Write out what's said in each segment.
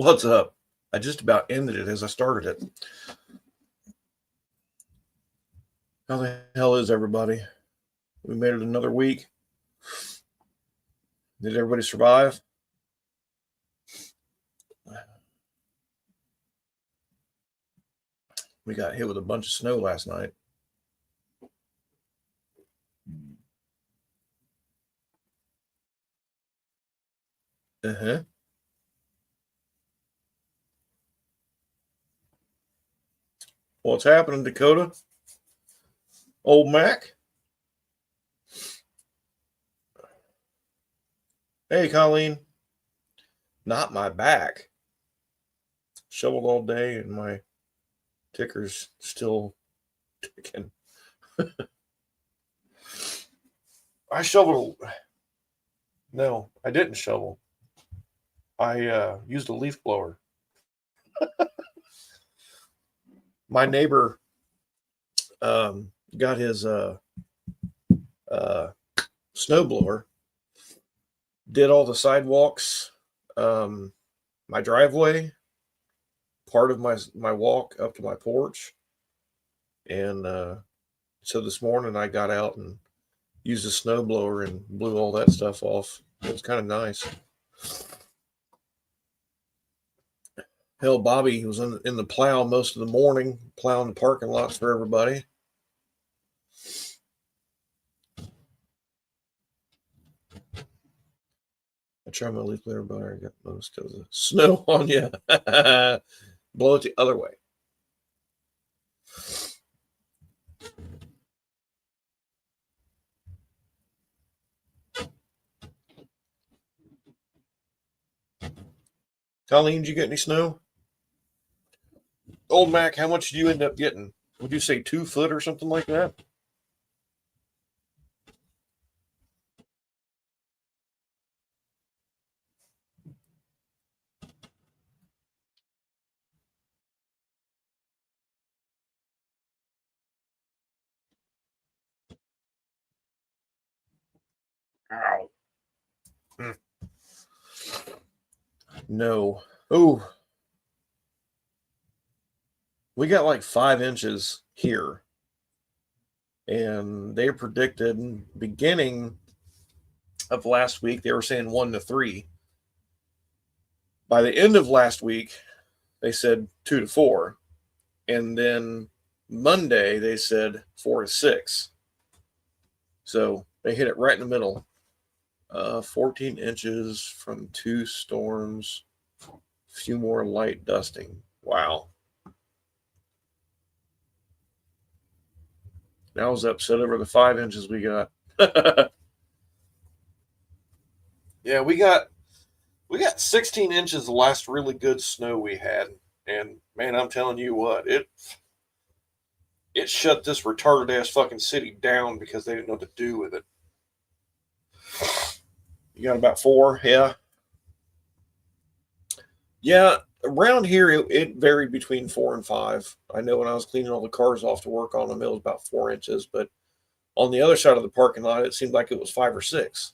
What's up? I just about ended it as I started it. How the hell is everybody? We made it another week. Did everybody survive? We got hit with a bunch of snow last night. Uh-huh. What's happening, Dakota? Old Mac? Hey, Colleen. Not my back. Shoveled all day and my ticker's still ticking. I shoveled. No, I didn't shovel. I used a leaf blower. My neighbor got his snowblower, did all the sidewalks, my driveway, part of my walk up to my porch. And so this morning I got out and used a snowblower and blew all that stuff off. It was kind of nice. Hell, Bobby was in the plow most of the morning, plowing the parking lots for everybody. I tried my leaf blower, but I got most of the snow on you. Blow it the other way. Colleen, did you get any snow? Old Mac, how much did you end up getting? Would you say 2 foot or something like that? Ow. No. Oh. We got like 5 inches here. And they predicted beginning of last week, they were saying 1 to 3. By the end of last week, they said 2 to 4. And then Monday, they said 4 to 6. So they hit it right in the middle. 14 inches from 2 storms, a few more light dusting. Wow. Now I was upset over the 5 inches we got. Yeah, we got 16 inches the last really good snow we had. And man, I'm telling you what, it shut this retarded ass fucking city down because they didn't know what to do with it. You got about 4, yeah. Yeah, around here it varied between 4 and 5. I know when I was cleaning all the cars off to work on them, it was about 4 inches, but on the other side of the parking lot, it seemed like it was 5 or 6.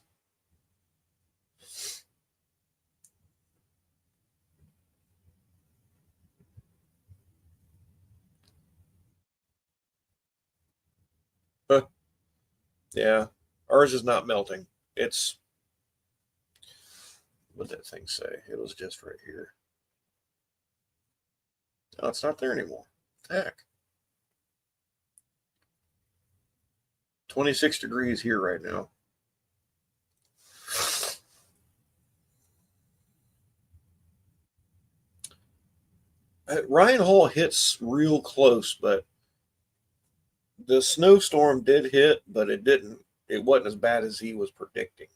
But yeah, ours is not melting. It's what did that thing say? It was just right here. Oh, it's not there anymore. Heck. 26 degrees here right now. Ryan Hall hits real close, but the snowstorm did hit, but it wasn't as bad as he was predicting.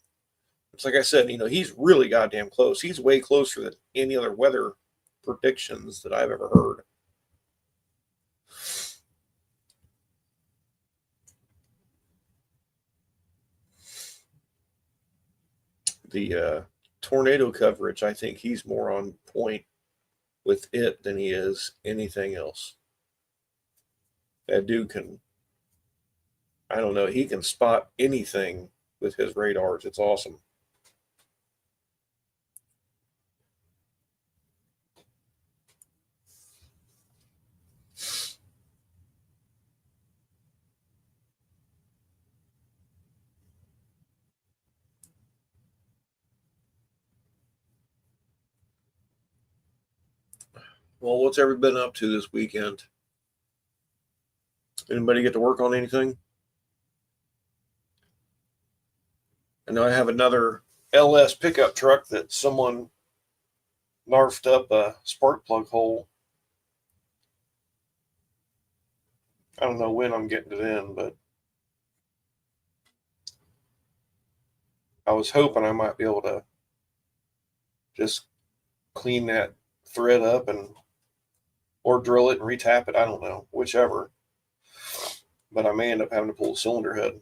It's like I said, he's really goddamn close. He's way closer than any other weather predictions that I've ever heard. The tornado coverage, I think he's more on point with it than he is anything else. That dude can, I don't know, he can spot anything with his radars. It's awesome. Well, what's everybody been up to this weekend? Anybody get to work on anything? I know I have another LS pickup truck that someone narfed up a spark plug hole. I don't know when I'm getting it in, but I was hoping I might be able to just clean that thread up and or drill it and retap it. I don't know, whichever. But I may end up having to pull the cylinder head.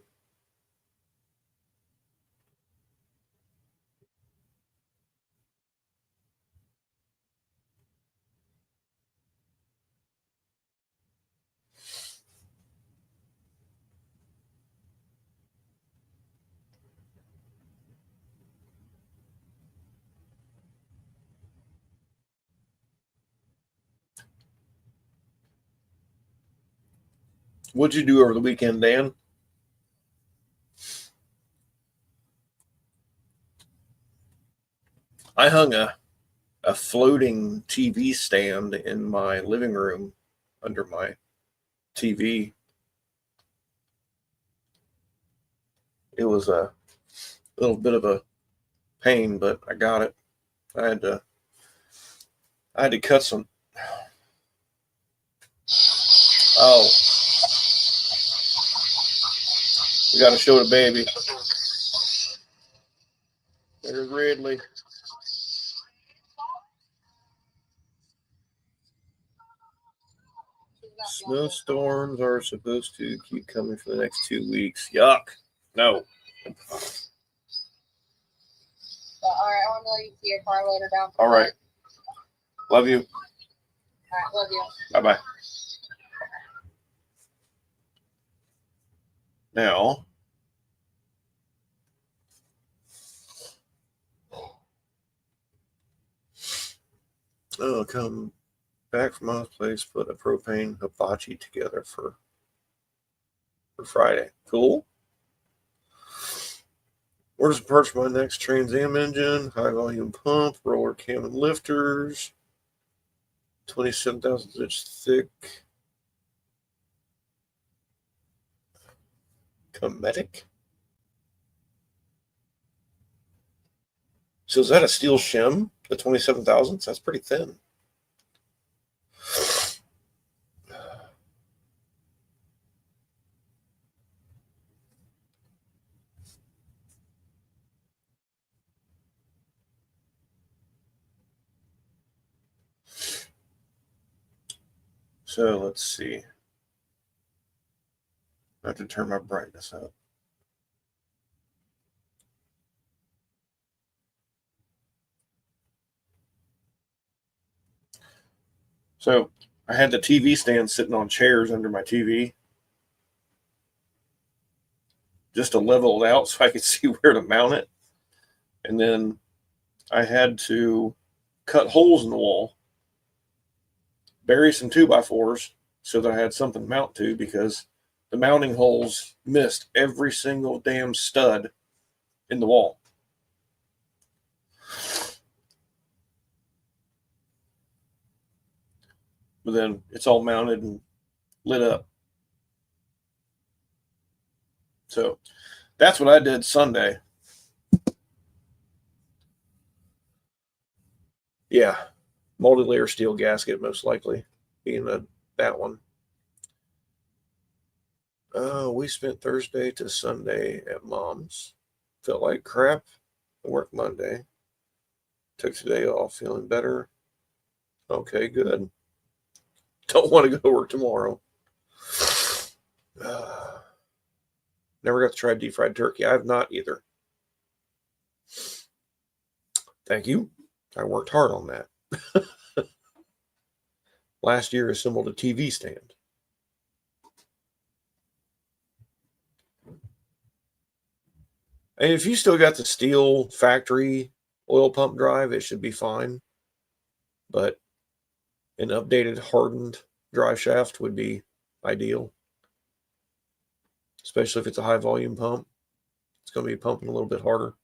What'd you do over the weekend, Dan? I hung a floating TV stand in my living room under my TV. It was a little bit of a pain, but I got it. I had to cut some. Oh, we got to show the baby. There's Ridley. Snowstorms are supposed to keep coming for the next 2 weeks. Yuck. No. All right, I want to leave your car later down. All right. Love you. All right, love you. Bye-bye. Now, I'll come back from my place, put a propane hibachi together for Friday. Cool. Orders and parts for my next Trans Am engine, high volume pump, roller cam and lifters, 27,000 inch thick Cometic. So is that a steel shim? The 27,000s? That's pretty thin. So let's see. I have to turn my brightness up. So I had the TV stand sitting on chairs under my TV just to level it out so I could see where to mount it. And then I had to cut holes in the wall, bury some 2x4s so that I had something to mount to, because the mounting holes missed every single damn stud in the wall. But then it's all mounted and lit up. So that's what I did Sunday. Yeah, multi-layer steel gasket, most likely being that one. We spent Thursday to Sunday at Mom's. Felt like crap. I worked Monday. Took today off, feeling better. Okay, good. Don't want to go to work tomorrow. Never got to try deep fried turkey. I have not either. Thank you. I worked hard on that. Last year, assembled a TV stand. And if you still got the steel factory oil pump drive, it should be fine. But an updated hardened drive shaft would be ideal, especially if it's a high volume pump. It's going to be pumping a little bit harder.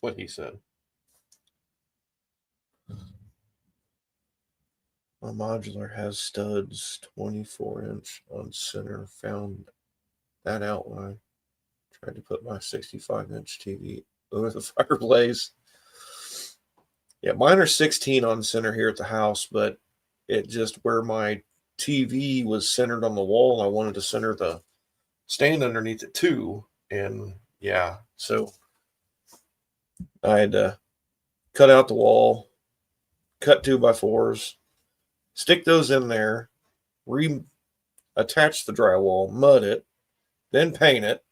what he said. My modular has studs 24-inch on center. Found that outline. Tried to put my 65-inch TV over the fireplace. Yeah, mine are 16 on center here at the house, but it just where my TV was centered on the wall, I wanted to center the stand underneath it too. And yeah, so I had to cut out the wall, cut 2x4s, stick those in there, attach the drywall, mud it, then paint it,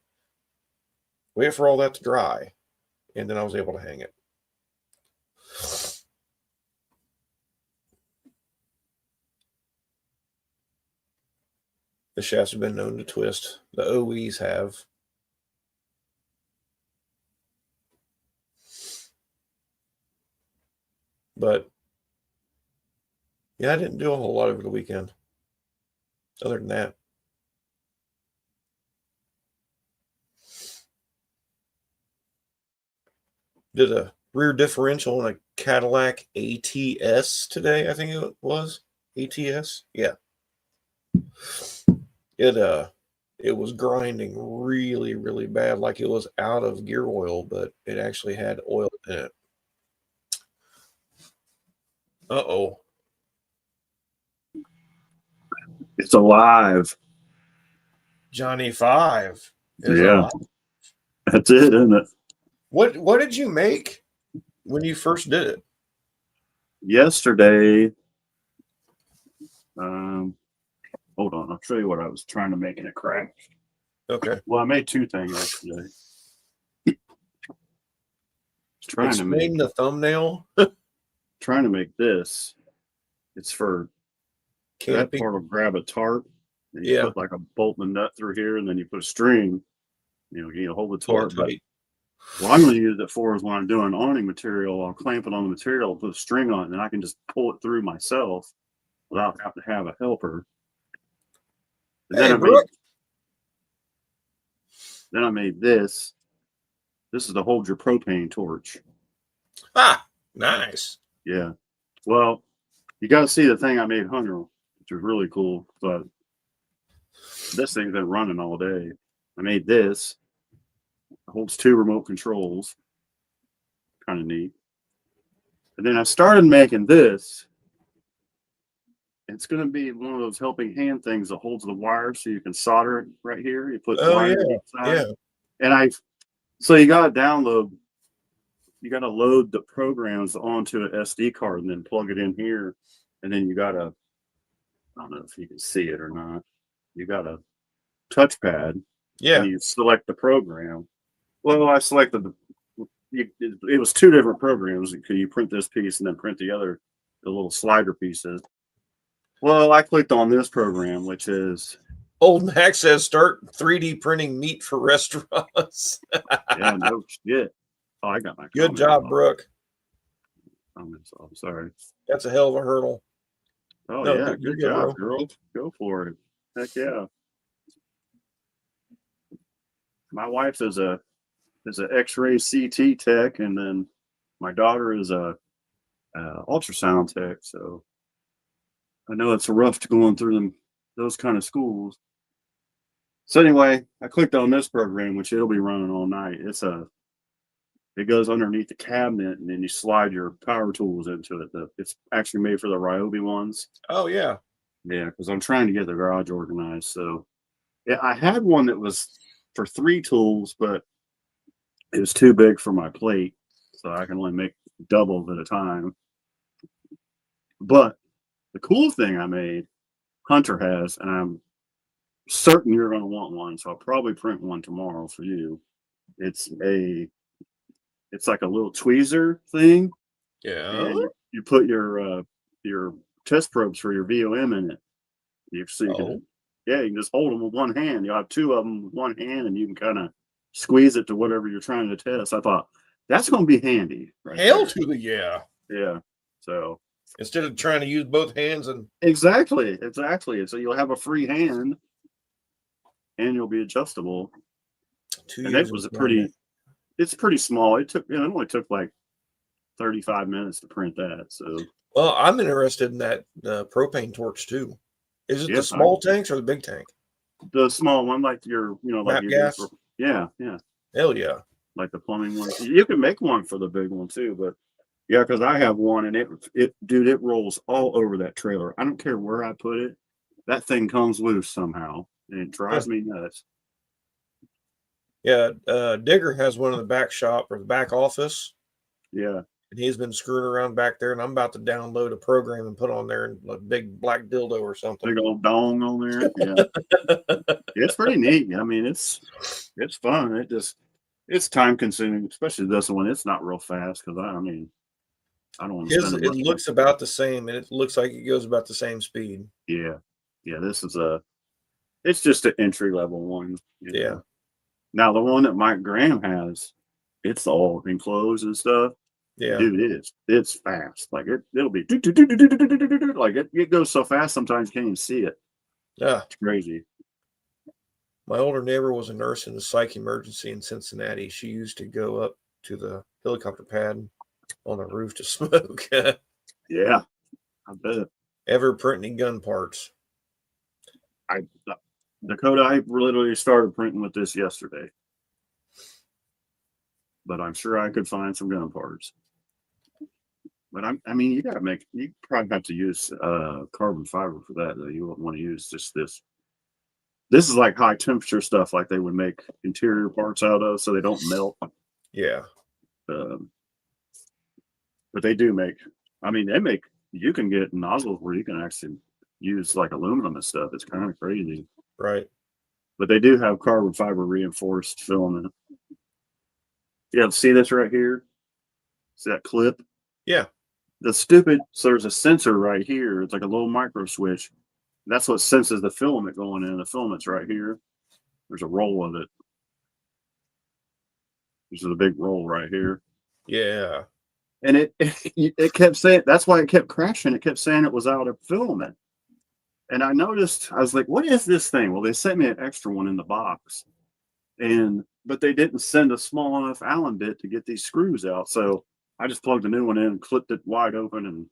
wait for all that to dry, and then I was able to hang it. The shafts have been known to twist. The OEs have. But yeah, I didn't do a whole lot over the weekend. Other than that. Did a rear differential on a Cadillac ATS today, I think it was. ATS? Yeah. It was grinding really, really bad, like it was out of gear oil, but it actually had oil in it. Uh-oh. It's alive. Johnny 5 is Yeah. alive. That's it, isn't it? What did you make when you first did it? Yesterday, hold on, I'll show you what I was trying to make in a crack. Okay. Well, I made two things yesterday. Trying to Explain make the thumbnail. this. It's for that Camping. part will grab a tarp, and you Yeah. put like a bolt and nut through here, and then you put a string. You hold the Pull it tarp. But tight. what I'm going to use it for is when I'm doing awning material, I'll clamp it on the material, put a string on it, and I can just pull it through myself without having to have a helper. And Hey, then Brooke. I made this. This is to hold your propane torch. Ah, nice. Yeah. Well, you got to see the thing I made Hunter, which was really cool. But this thing's been running all day. I made this. It holds 2 remote controls. Kind of neat. And then I started making this. It's going to be one of those helping hand things that holds the wire so you can solder it right here. You put Oh, wire yeah. on each side. Yeah. And so you got to download, you got to load the programs onto an SD card and then plug it in here. And then you got to, I don't know if you can see it or not. You got a touchpad. Yeah. And you select the program. Well, I selected it was 2 different programs. You print this piece and then print the little slider pieces. Well, I clicked on this program, which is Old Mac says start 3D printing meat for restaurants. yeah, no shit. Oh, I got my Good job, Brooke. comments off. Sorry. That's a hell of a hurdle. Oh No, yeah, you're good good, job, girl. Go for it. Heck yeah. My wife is a X-ray CT tech, and then my daughter is a ultrasound tech. So I know it's rough to going through those kind of schools. So anyway, I clicked on this program, which it'll be running all night. It goes underneath the cabinet, and then you slide your power tools into it. It's actually made for the Ryobi ones. Oh, yeah. Yeah, because I'm trying to get the garage organized. So yeah, I had one that was for 3 tools, but it was too big for my plate, so I can only make double at a time. But the cool thing I made, Hunter has, and I'm certain you're going to want one, so I'll probably print one tomorrow for you. It's like a little tweezer thing. Yeah. And you put your test probes for your VOM in it. You can just hold them with one hand. You'll have 2 of them with one hand, and you can kind of squeeze it to whatever you're trying to test. I thought that's going to be handy. Right Hell there. to the yeah. Yeah. So instead of trying to use both hands and exactly. So you'll have a free hand, and you'll be adjustable. 2 And years it was of a pretty. it's pretty small. It only took like 35 minutes to print that. So Well, I'm interested in that propane torch too. Is it the yes, small tanks or the big tank? the small one, like like Map you do for, gas? yeah, Hell yeah. like the plumbing one. You can make one for the big one too, but yeah, because I have one and dude, it rolls all over that trailer. I don't care where I put it. That thing comes loose somehow and it drives me nuts. Yeah, Digger has one in the back shop or the back office, Yeah. and he's been screwing around back there. And I'm about to download a program and put on there a big black dildo or something. Big old dong on there. Yeah. It's pretty neat. I mean, it's fun. It's time consuming, especially this one. It's not real fast because I mean, I don't want to His spend it much time. looks about the same, and it looks like it goes about the same speed. Yeah. Yeah. It's just an entry level one. Yeah. Now the one that Mike Graham has, it's all enclosed and stuff. Yeah. Dude, it's fast. Like it'll be like it goes so fast sometimes you can't even see it. Yeah. It's crazy. My older neighbor was a nurse in the psych emergency in Cincinnati. She used to go up to the helicopter pad on the roof to smoke. Yeah, I bet. Ever printing gun parts. Dakota, I literally started printing with this yesterday. But I'm sure I could find some gun parts. But I mean, you probably have to use carbon fiber for that, though. You wouldn't want to use just this. This is like high temperature stuff, like they would make interior parts out of, so they don't melt. Yeah. Um, but they do make. I mean, they make. You can get nozzles where you can actually use like aluminum and stuff. It's kind of crazy. Right. But they do have carbon fiber reinforced filament. Yeah, see this right here? See that clip? Yeah. So there's a sensor right here. It's like a little micro switch. That's what senses the filament going in. The filament's right here. There's a roll of it. There's a big roll right here. Yeah. And it kept saying, that's why it kept crashing. It kept saying it was out of filament. And I was like, what is this thing? Well, they sent me an extra one in the box. But they didn't send a small enough Allen bit to get these screws out. So I just plugged a new one in, clipped it wide open, and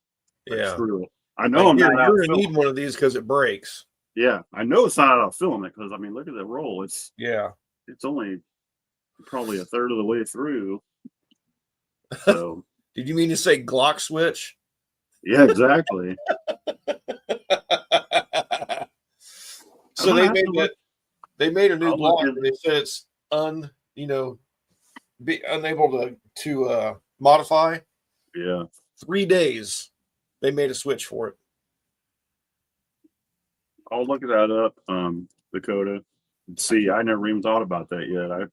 Yeah. screw it. I know Like, I'm not out you're of gonna need filament. one of these because it breaks. Yeah, I know it's not out of filament because I mean, look at the roll. It's only probably a third of the way through. So Did you mean to say Glock switch? yeah, exactly. So they made a new I'll look Glock, in- and they said it's be unable to modify. Yeah. 3 days they made a switch for it. I'll look that up, Dakota. See, I never even thought about that yet.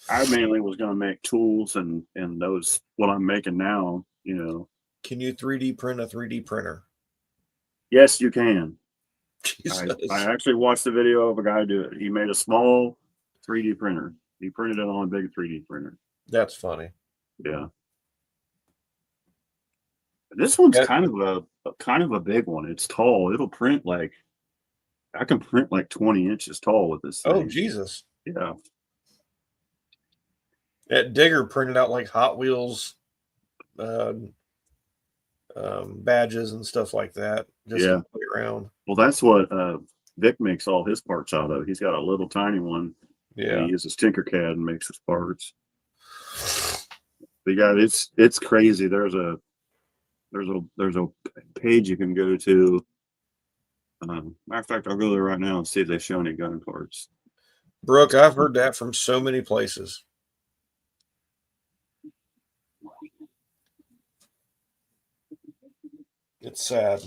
I mainly was going to make tools and those what I'm making now. Can you 3D print a 3D printer? Yes, you can. Jesus. I actually watched the video of a guy do it. He made a small 3D printer. He printed it on a big 3D printer. That's funny. Yeah. This one's Yeah. kind of a big one. It's tall. It'll print like I can print like 20 inches tall with this thing. Oh Jesus. Yeah. That Digger printed out like Hot Wheels badges and stuff like that. Just to play around. Well, that's what Vic makes all his parts out of. He's got a little tiny one. Yeah. He uses Tinkercad and makes his parts. But yeah, it's crazy. There's a page you can go to. Matter of fact, I'll go there right now and see if they show any gun parts. Brooke, I've heard that from so many places. It's sad.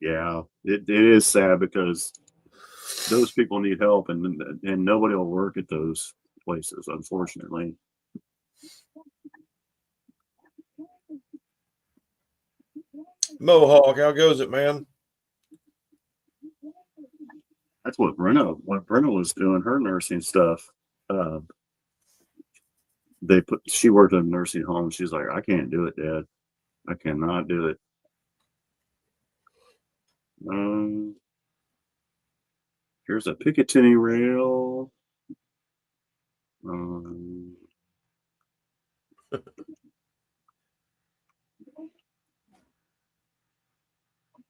Yeah, it is sad because those people need help, and nobody will work at those places, unfortunately. Mohawk, how goes it, man? That's what Brenna was doing her nursing stuff. She worked in a nursing home. She's like, I can't do it, Dad. I cannot do it. Here's a Picatinny rail.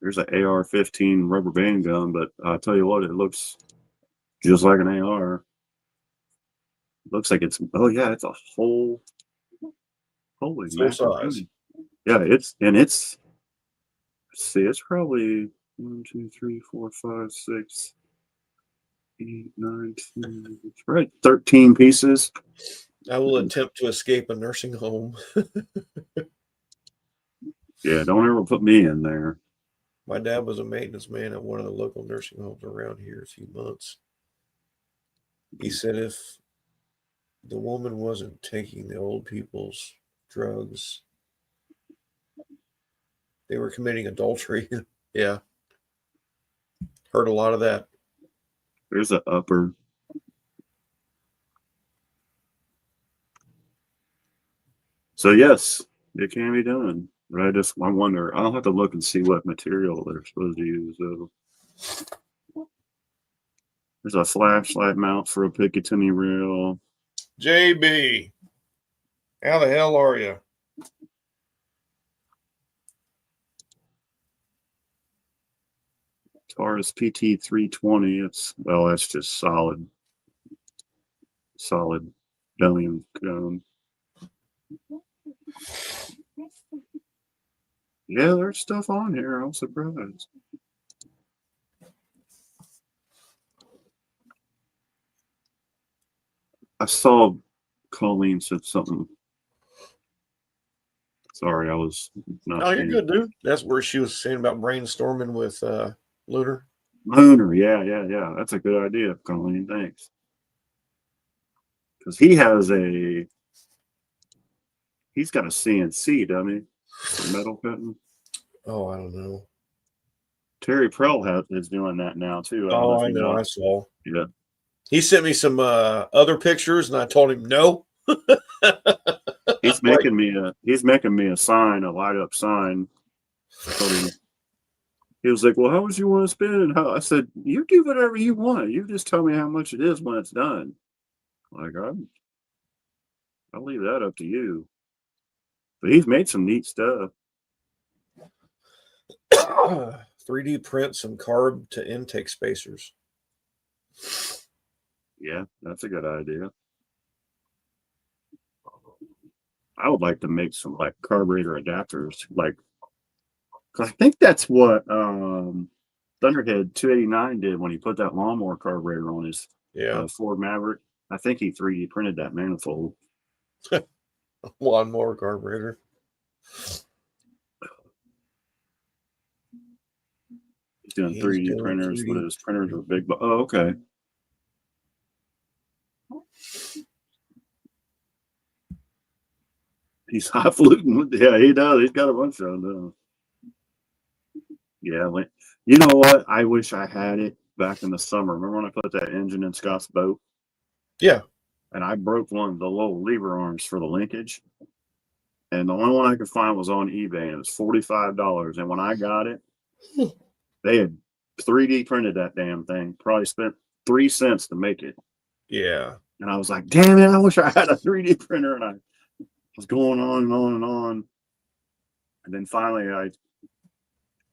There's an AR-15 rubber band gun, but I'll tell you what, it looks just like an AR. Looks like it's, oh yeah, it's a whole, holy Full macaroni. size. Yeah, it's, let's see, it's probably 1, 2, 3, 4, 5, 6, 8, 9, 10, it's right, 13 pieces. I will attempt to escape a nursing home. Yeah, don't ever put me in there. My dad was a maintenance man at one of the local nursing homes around here a few months. He said if the woman wasn't taking the old people's drugs, they were committing adultery. Yeah. Heard a lot of that. There's an upper. So yes, it can be done. But I wonder, I'll have to look and see what material they're supposed to use though. There's a flashlight mount for a Picatinny reel. JB, how the hell are you? Taurus PT 320. It's, well, that's just solid billion cone. Yeah, there's stuff on here. I'm surprised. I saw Colleen said something. Sorry, I was not. Oh, you're good, dude. That's where she was saying about brainstorming with Lunar. Lunar, yeah. That's a good idea, Colleen. Thanks. Because he's got a CNC, doesn't he? For metal cutting. Oh, I don't know. Terry Prell is doing that now too. I know. I saw. Yeah. He sent me some other pictures, and I told him no. He's making me a sign, a light up sign. He was like, "Well, how much you want to spend?" And how I said, "You do whatever you want. You just tell me how much it is when it's done." Like I'll leave that up to you. But he's made some neat stuff. 3D print some carb to intake spacers. Yeah, that's a good idea. I would like to make some like carburetor adapters, like, cause I think that's what Thunderhead 289 did when he put that lawnmower carburetor on his Ford Maverick. I think he 3D printed that manifold. Lawnmower carburetor. He's doing 3D printers, but his printers are big. But oh, okay. He's highfalutin. Yeah, he does. He's got a bunch of them. Yeah, you know what? I wish I had it back in the summer. Remember when I put that engine in Scott's boat? Yeah. And I broke one of the little lever arms for the linkage. And the only one I could find was on eBay, and it was $45. And when I got it, they had 3D printed that damn thing. Probably spent 3 cents to make it. Yeah. And I was like, damn it, I wish I had a 3D printer. And I was going on and on and on. And then finally I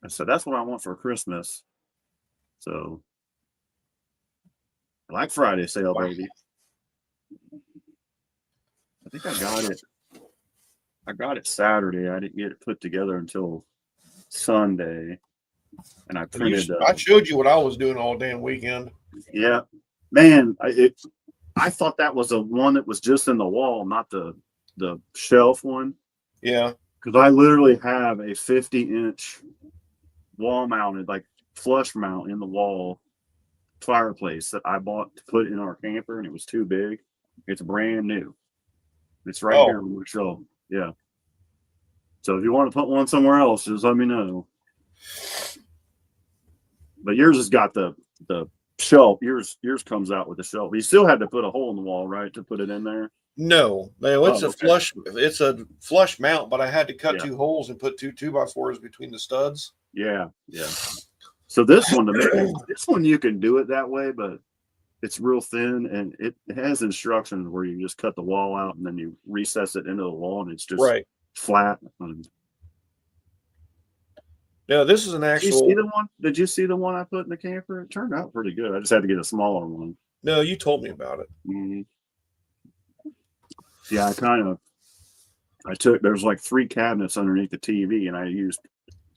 said, that's what I want for Christmas. So Black Friday sale, baby. I think I got it Saturday. I didn't get it put together until Sunday. And I printed. I showed you what I was doing all damn weekend. Yeah, man. I thought that was the one that was just in the wall, not the shelf one. Yeah, because I literally have a 50-inch wall mounted, like flush mount in the wall fireplace that I bought to put in our camper, and it was too big. It's brand new. It's right here on the shelf. Yeah. So if you want to put one somewhere else, just let me know. But yours has got the shelf. Yours comes out with the shelf. You still had to put a hole in the wall, right, to put it in there? No, it's a flush. It's a flush mount, but I had to cut 2 holes and put 2 2x4s between the studs. Yeah. So this one you can do it that way, but it's real thin, and it has instructions where you just cut the wall out and then you recess it into the wall, and it's just Right. flat. No, this is an Did you see actual. the one? Did you see the one I put in the camper? It turned out pretty good. I just had to get a smaller one. No, you told me about it. Mhm. Yeah, there's like 3 cabinets underneath the TV, and I used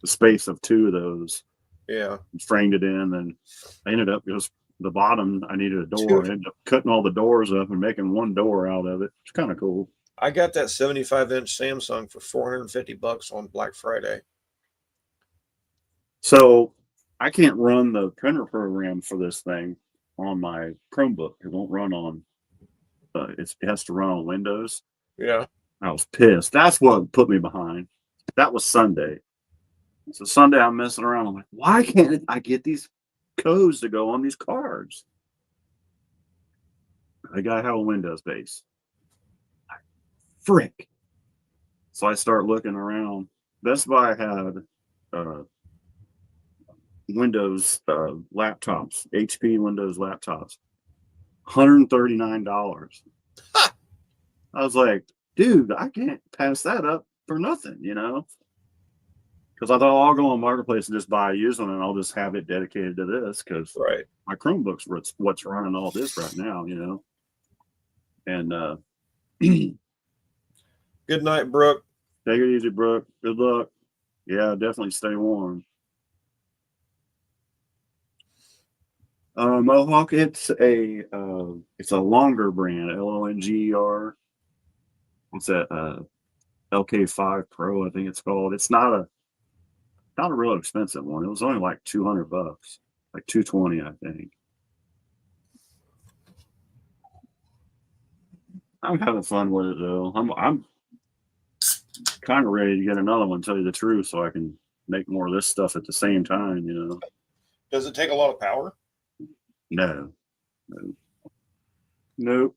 the space of 2 of those, Yeah. framed it in, and I ended up just the bottom. I needed a door. Dude. I ended up cutting all the doors up and making one door out of it. It's kind of cool. I got that 75-inch Samsung for $450 on Black Friday. So I can't run the printer program for this thing on my Chromebook. It won't run on. It has to run on Windows. Yeah. I was pissed. That's what put me behind. That was Sunday. So Sunday I'm messing around. I'm like, why can't I get these codes to go on these cards? I gotta have a Windows base. Frick. So I start looking around. Best Buy had Windows laptops, HP Windows laptops, $139. Ha! I was like, dude, I can't pass that up for nothing, Because I thought I'll go on Marketplace and just buy a used one, and I'll just have it dedicated to this because Right. my Chromebook's what's running all this right now, And take Good night, Brooke. it easy, Brooke. Good luck. Yeah, definitely stay warm. Mohawk, it's a longer brand, LONGER. What's that? LK5 Pro, I think it's called. It's not a real expensive one. It was only like $200, like $220, I think. I'm having fun with it though. I'm kind of ready to get another one, to tell you the truth, so I can make more of this stuff at the same time. Does it take a lot of power? No. Nope.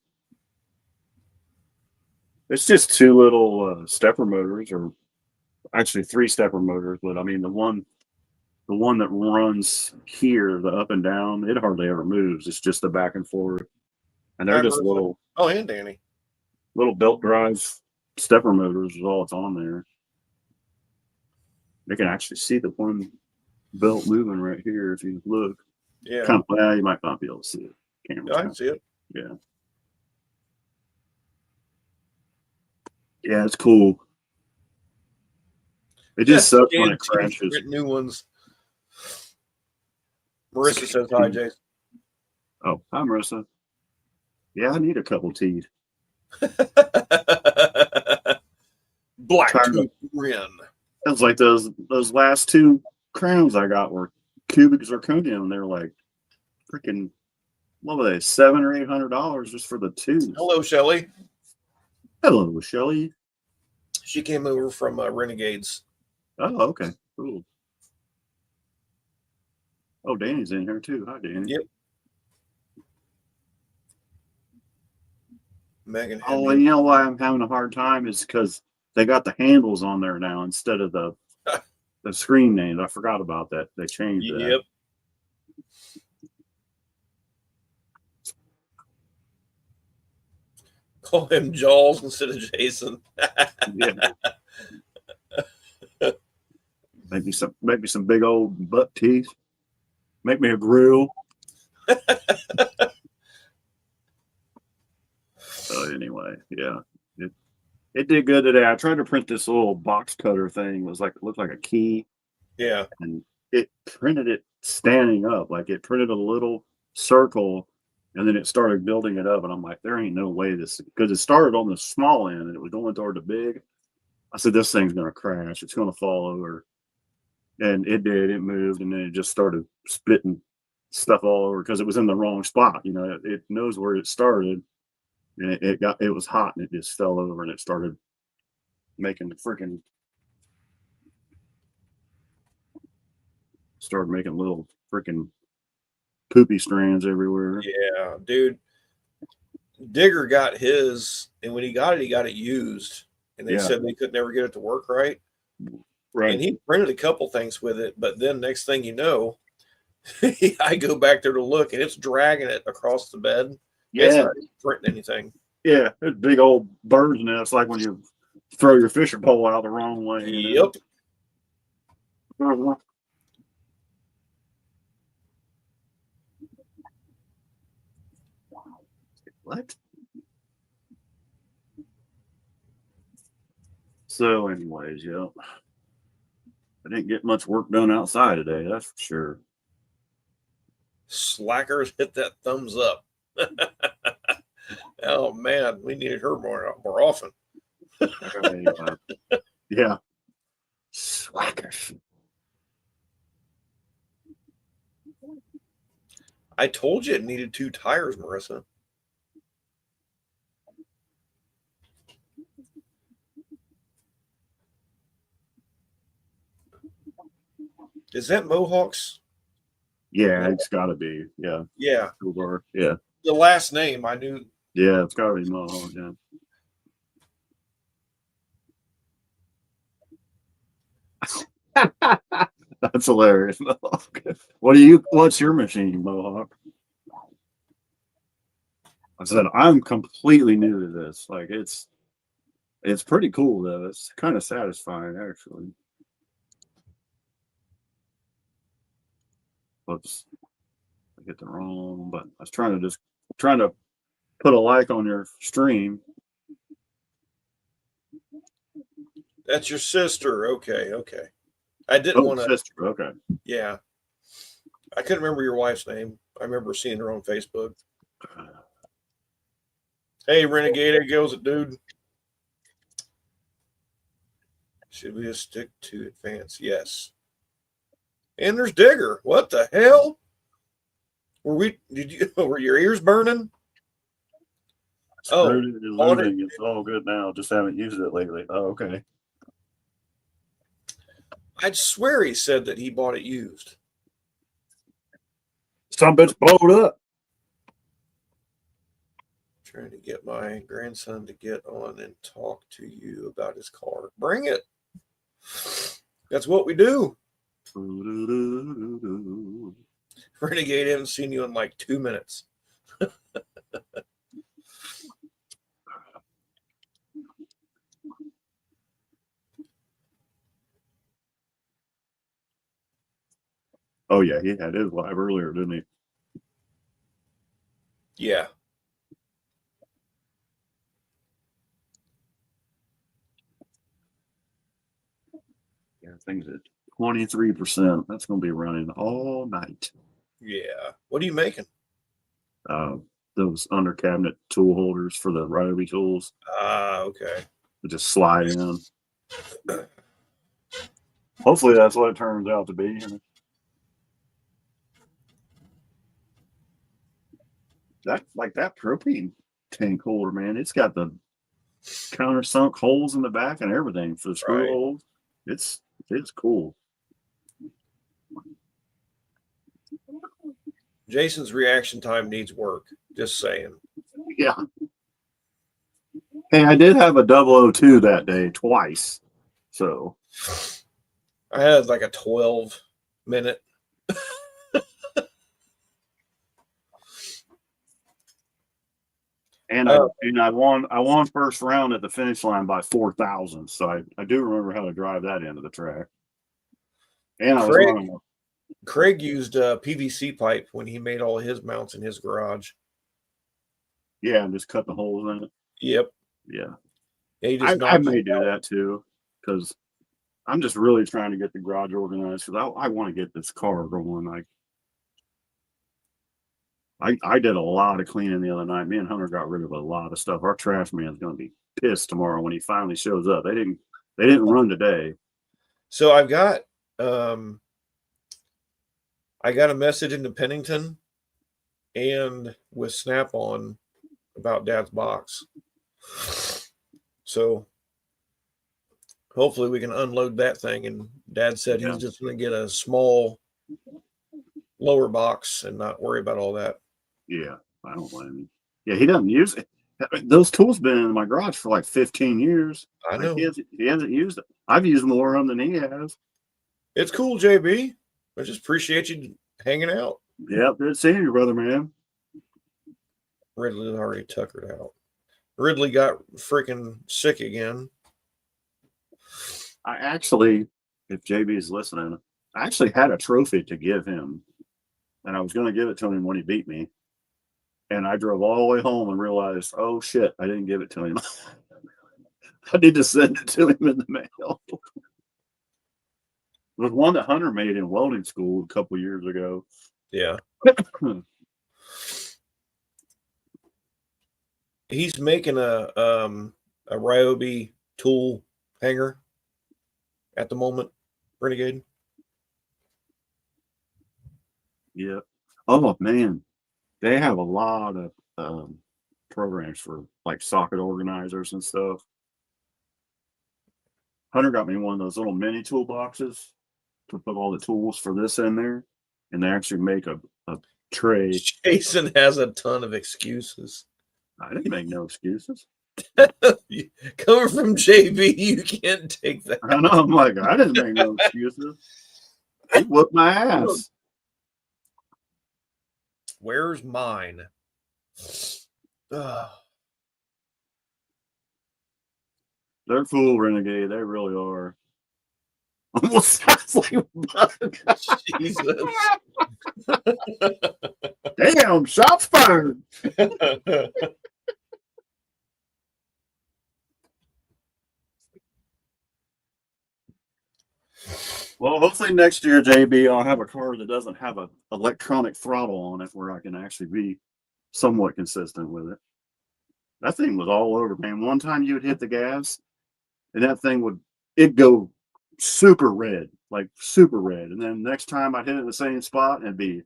It's just 2 little stepper motors, or actually 3 stepper motors. But I mean, the one that runs here, the up and down, it hardly ever moves. It's just the back and forth, and they're Hi, just Marissa. Oh, and Danny. little belt drive stepper motors is all it's on there. You can actually see the one belt moving right here if you look. Yeah. You might not be able to see it. I can see it. Yeah. Yeah, it's cool. It just sucks when it crashes. Get new ones. Marissa says hi, Jason. Oh, hi, Marissa. Yeah, I need a couple teeth. Black Tired Tooth Grin. It was like those last 2 crowns I got were cubic zirconium. They're like freaking, what were they, $700 or $800 just for the 2. Hello, Shelly. Hello, Shelly. She came over from Renegades. Oh, okay, cool. Oh, Danny's in here too. Hi, Danny. Yep. Megan. Oh, and you know why I'm having a hard time is because they got the handles on there now instead of the screen names. I forgot about that. They changed that. Yep. Call him Jaws instead of Jason. Yeah. Maybe some big old butt teeth. Make me a grill. Anyway, yeah. It did good today. I tried to print this little box cutter thing. It looked like a key. Yeah. And it printed it standing up. Like it printed a little circle and then it started building it up. And I'm like, there ain't no way because it started on the small end and it was going toward the big. I said, this thing's going to crash. It's going to fall over. And it did. It moved and then it just started spitting stuff all over because it was in the wrong spot. It knows where it started. And it was hot and it just fell over and it started making little freaking poopy strands everywhere. Yeah, dude. Digger got his, and when he got it used, and they said they could never get it to work right. Right. And he printed a couple things with it, but then next thing you know, I go back there to look, and it's dragging it across the bed. It's Yeah, not printing anything. yeah, it's big old bird's nest, like when you throw your fishing pole out the wrong way. Yep. What? So, anyways, yeah, I didn't get much work done outside today. That's for sure. Slackers, hit that thumbs up. Oh man, we needed her more often. Yeah, slackers. I told you it needed 2 tires, Marissa. Is that Mohawks? Yeah, it's got to be. Yeah, Yeah. Yeah, The last name I knew. yeah, it's got to be Mohawk. Yeah. That's hilarious. What's your machine, Mohawk? I said I'm completely new to this. Like it's pretty cool though. It's kind of satisfying actually. Whoops. I hit the wrong button. I was trying to put a like on your stream. That's your sister. Okay. I didn't want to. Sister. Okay. Yeah. I couldn't remember your wife's name. I remember seeing her on Facebook. Hey, Renegade, there goes it, dude. Should we just stick to advance? Yes. And there's Digger. What the hell? Were your ears burning? Screwed it and loading. It's all good now. Just haven't used it lately. Oh, okay. I'd swear he said that he bought it used. Some bitch blowed up. Trying to get my grandson to get on and talk to you about his car. Bring it. That's what we do. Renegade, haven't seen you in like 2 minutes. Oh yeah, he had his live earlier, didn't he? Yeah. Yeah, things at 23%. That's going to be running all night. Yeah. What are you making? Those under cabinet tool holders for the Ryobi tools. Ah, okay. They just slide in. Hopefully that's what it turns out to be. That propane tank holder, man, it's got the countersunk holes in the back and everything for the screw holes. It's cool. Jason's reaction time needs work. Just saying. Yeah. Hey, I did have a 002 that day twice. So I had like a 12-minute. And I won first round at the finish line by 4,000. So I do remember how to drive that into the track. And I was running. Craig used a PVC pipe when he made all his mounts in his garage. Yeah, and just cut the holes in it. Yep. Yeah. I may do that too, because I'm just really trying to get the garage organized because I want to get this car going. I did a lot of cleaning the other night. Me and Hunter got rid of a lot of stuff. Our trash man's going to be pissed tomorrow when he finally shows up. They didn't run today. So I got a message into Pennington and with Snap-on about Dad's box. So hopefully we can unload that thing. And Dad said he's just going to get a small lower box and not worry about all that. Yeah, I don't blame him. Yeah, he doesn't use it. Those tools been in my garage for like 15 years. I know. He hasn't used it. I've used more of them than he has. It's cool, JB. I just appreciate you hanging out. Yep, good seeing you, brother, man. Ridley's already tuckered out. Ridley got freaking sick again. I actually, if JB is listening, I actually had a trophy to give him, and I was going to give it to him when he beat me. And I drove all the way home and realized, oh shit, I didn't give it to him. I need to send it to him in the mail. It was one that Hunter made in welding school a couple years ago. Yeah. He's making a Ryobi tool hanger at the moment, Renegade. Yeah. Oh man, they have a lot of programs for like socket organizers and stuff. Hunter got me one of those little mini toolboxes to put all the tools for this in there, and they actually make a tray. Jason has a ton of excuses. I didn't make no excuses. Coming from JB, you can't take that. I know. I'm like, I didn't make no excuses. He whooped my ass. Where's mine? Ugh. They're full, Renegade. They really are. Almost sounds like bug. Jesus. Damn, shots fired. Well, hopefully next year, JB, I'll have a car that doesn't have an electronic throttle on it where I can actually be somewhat consistent with it. That thing was all over, man. One time you would hit the gas and that thing it'd go super red, like super red. And then next time I'd hit it in the same spot and it'd be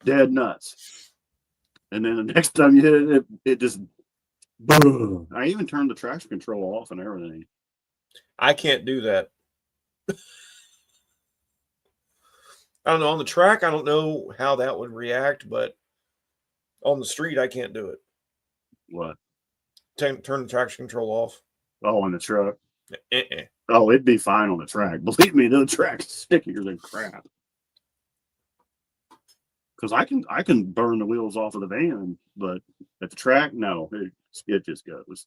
dead nuts. And then the next time you hit it, it just boom. I even turned the traction control off and everything. I can't do that. I don't know. On the track, I don't know how that would react, but on the street, I can't do it. What? Turn the traction control off. Oh, on the truck. Uh-uh. Oh, it'd be fine on the track. Believe me, the track's stickier than crap. Because I can burn the wheels off of the van, but at the track, no, it just goes.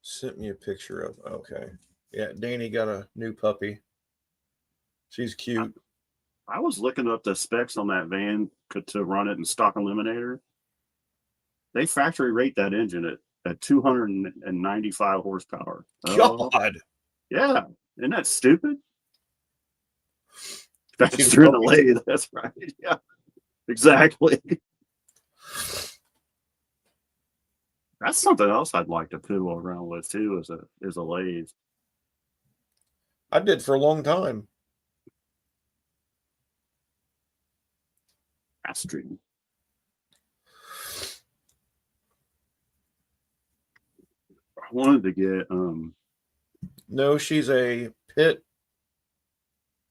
Sent me a picture of. Okay, yeah, Danny got a new puppy. She's cute. I was looking up the specs on that van to run it in stock eliminator. They factory rate that engine at 295 horsepower. God. Yeah. Isn't that stupid? Faster in the lathe. That's right. Yeah. Exactly. That's something else I'd like to poodle around with too, is a lathe. I did for a long time. Astrid. I wanted to get No, she's a pit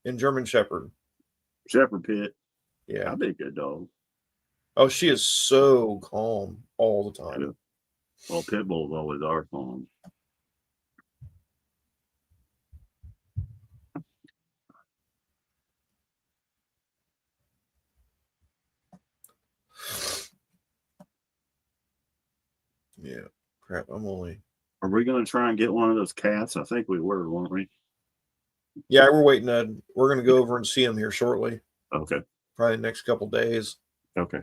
in German Shepherd. Shepherd Pit. Yeah. That'd be a good dog. Oh, she is so calm all the time. Yeah. Well, pit bulls always are calm. Yeah. Crap. I'm only. Are we going to try and get one of those cats? I think we were, weren't we? Yeah, we're waiting. We're going to go over and see him here shortly. Okay. Probably the next couple days. Okay.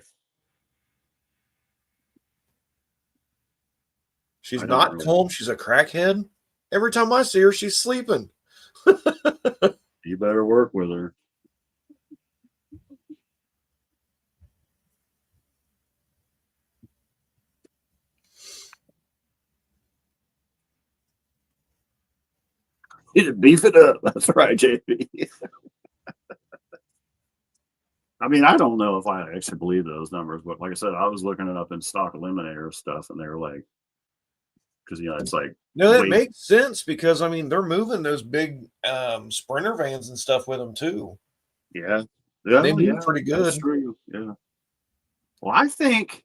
She's I don't not really- calm. She's a crackhead. Every time I see her, she's sleeping. You better work with her. You need to beef it up. That's right, JP. I mean, I don't know if I actually believe those numbers, but like I said, I was looking it up in stock eliminator stuff, and they were like, because it's like, No, that weight. makes sense because I mean they're moving those big Sprinter vans and stuff with them too. Yeah, They move yeah, pretty good. That's true. Yeah. Well, I think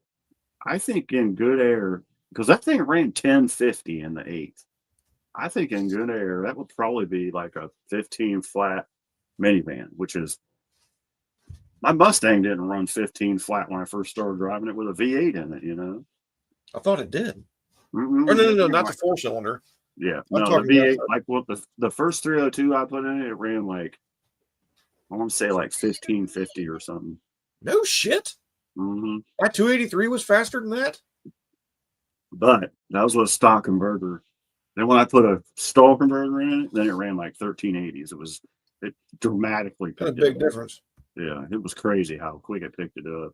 in good air, because that thing ran 1050 in the 8th. I think in good air that would probably be like a 15 flat minivan, which is My Mustang didn't run 15 flat when I first started driving it with a V8 in it, you know. I thought it did. Mm-mm. Or no, not the 4-cylinder. Yeah, I'm no, the talking about V8, like what the first 302 I put in it, it ran like, I want to say like 1550 or something. no shit. Mm-hmm. My 283 was faster than that. But that was with a stock converter. Then when I put a stall converter in it, then it ran like 1380s. It dramatically That's a picked big it up. difference. Yeah, it was crazy how quick it picked it up.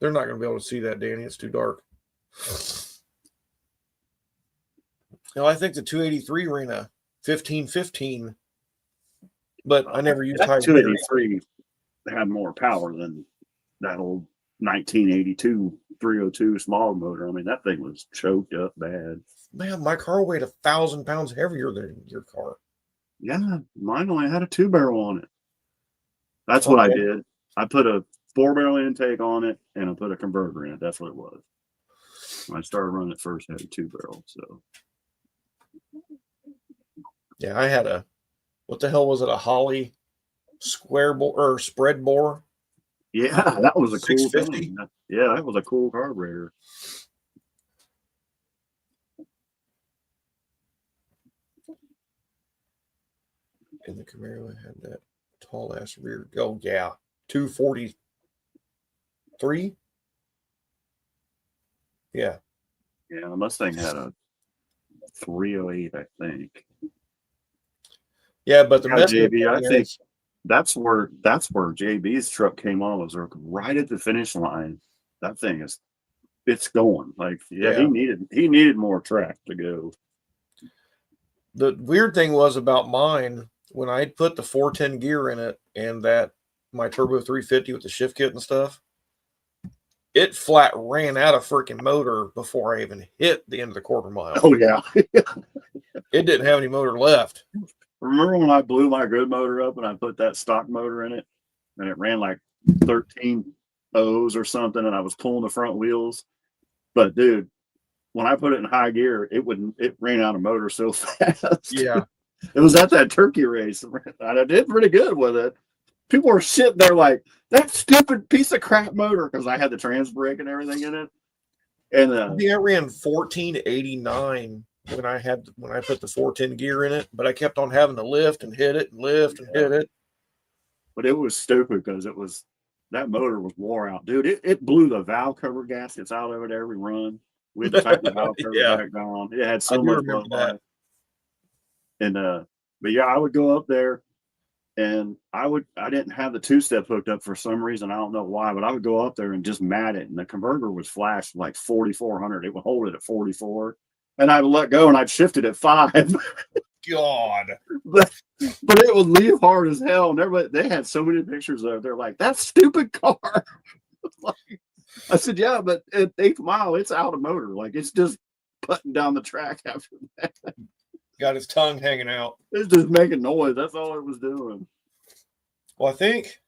They're not going to be able to see that, Danny. It's too dark. No, I think the 283 ran a 1515, but I never used high That gear. 283 had more power than that old 1982 302 small motor. I mean, that thing was choked up bad. Man, my car weighed 1,000 pounds heavier than your car. Yeah, mine only had a 2-barrel on it. That's what I Okay. did. I put a 4-barrel intake on it and I put a converter in it. That's what it was. When I started running it first, I had a 2-barrel. So Yeah, I had what the hell was it? A Holly square bore or spread bore? yeah, that was a cool 650? thing. Yeah, that was a cool carburetor. And the Camaro had that tall ass rear. Oh yeah, 243. Yeah, Yeah, the Mustang had a 308, I think. yeah, but the Yeah, mess with JB, I it think is, that's where JB's truck came on, was right at the finish line. That thing it's going. Like, yeah, yeah. he needed more track to go. The weird thing was about mine when I put the 410 gear in it and that my turbo 350 with the shift kit and stuff, it flat ran out of freaking motor before I even hit the end of the quarter mile. Oh yeah. It didn't have any motor left. Remember when I blew my good motor up and I put that stock motor in it and it ran like 13 O's or something and I was pulling the front wheels? But dude, when I put it in high gear, it ran out of motor so fast. Yeah. It was at that turkey race. And I did pretty good with it. People were sitting there like, that stupid piece of crap motor, because I had the trans brake and everything in it. And I think I ran 1489 when I put the 410 gear in it, but I kept on having to lift and hit it and lift and hit it. but it was stupid because that motor was wore out, dude. It blew the valve cover gaskets out of it every run. We had to tighten the valve cover Yeah. back down. It had I so do much remember blow that. life. And but yeah, I would go up there and I didn't have the 2-step hooked up for some reason. I don't know why, but I would go up there and just mat it. And the converter would flash like 4,400. It would hold it at 44. And I'd let go and I'd shift it at 5. God. but it would leave hard as hell. And everybody, they had so many pictures of it. They're like, that stupid car. Like, I said, yeah, but at 8th mile, it's out of motor. Like, it's just putting down the track after that. Got his tongue hanging out. It's just making noise. That's all it was doing. Well, I think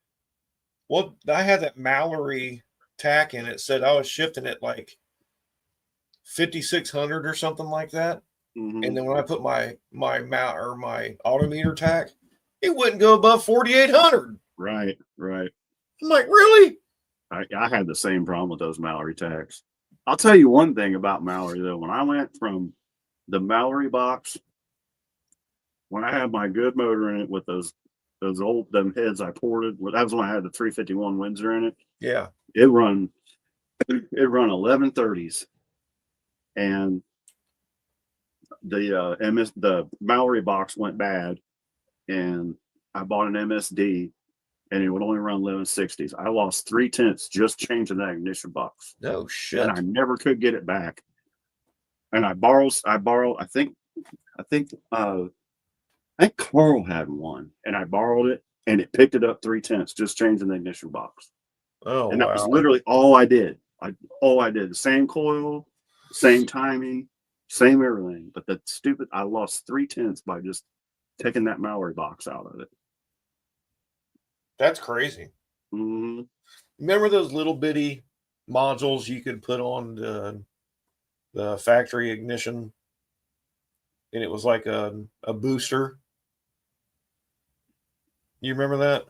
I had that Mallory tack in it, said I was shifting it like 5,600 or something like that. Mm-hmm. And then when I put my autometer tack, it wouldn't go above 4,800. Right. I'm like, really? I had the same problem with those Mallory tacks. I'll tell you one thing about Mallory, though. When I went from the Mallory box, when I had my good motor in it with those them heads I ported, that was when I had the 351 Windsor in it. Yeah. It run 1130s, and the Mallory box went bad, and I bought an MSD, and it would only run 1160s. I lost 3/10 just changing that ignition box, No shit. and I never could get it back. And I borrowed. I think Carl had one, and I borrowed it, and it picked it up 3/10 just changing the ignition box. Oh, And that wow. was literally all I did. All I did. The same coil, same timing, same everything. But I lost 3/10 by just taking that Mallory box out of it. That's crazy. Mm-hmm. Remember those little bitty modules you could put on the factory ignition? And it was like a booster. You remember that?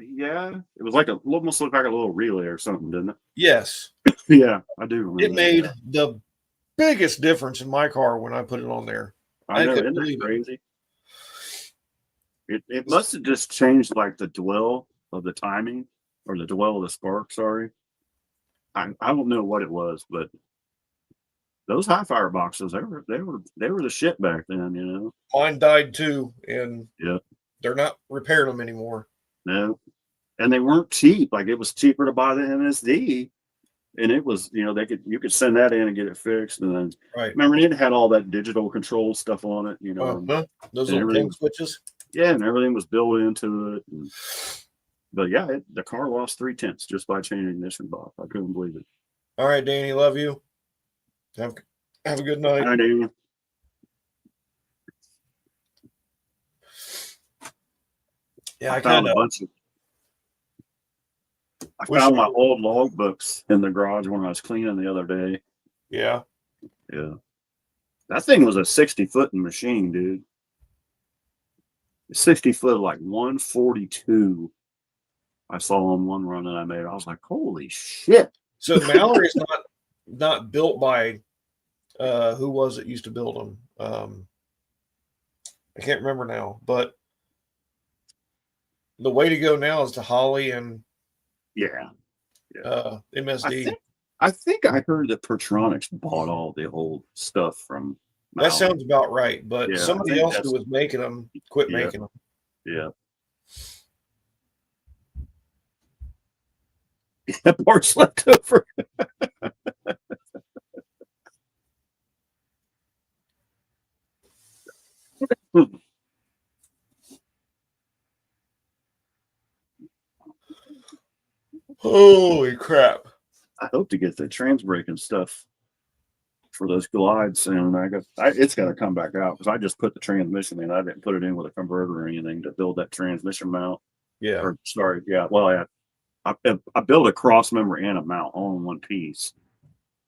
Yeah, it was like almost looked like a little relay or something, didn't it? Yes. Yeah, I do remember. It made that. the biggest difference in my car when I put it on there. I know, couldn't isn't that believe it. crazy? It must have just changed like the dwell of the timing or the dwell of the spark. Sorry, I don't know what it was, but those high fire boxes they were the shit back then. You know. Mine died too, and Yeah. they're not repairing them anymore. No, and they weren't cheap. Like it was cheaper to buy the MSD, and it was you could send that in and get it fixed. And then Right. remember it had all that digital control stuff on it. You know, Those and little everything pin switches. Yeah, and everything was built into it. But yeah, the car lost 3/10 just by changing ignition box. I couldn't believe it. All right, Danny, love you. Have a good night. I do. Yeah, I found a bunch of. I found my old log books in the garage when I was cleaning the other day. Yeah. Yeah. That thing was a 60-foot machine, dude. 60 foot, like 142. I saw on one run that I made. I was like, holy shit. So Mallory's not built by who was it used to build them? I can't remember now, but the way to go now is to Holly and MSD. I think I heard that Pertronics bought all the old stuff from Mallory. That sounds about right, but somebody else who was making them quit making them. Yeah. That part's left over. Holy crap. I hope to get the trans braking stuff for those glides soon. It's got to come back out because I just put the transmission in. I didn't put it in with a converter or anything to build that transmission mount. Yeah. Or sorry, yeah. Well, I built a cross member and a mount all in one piece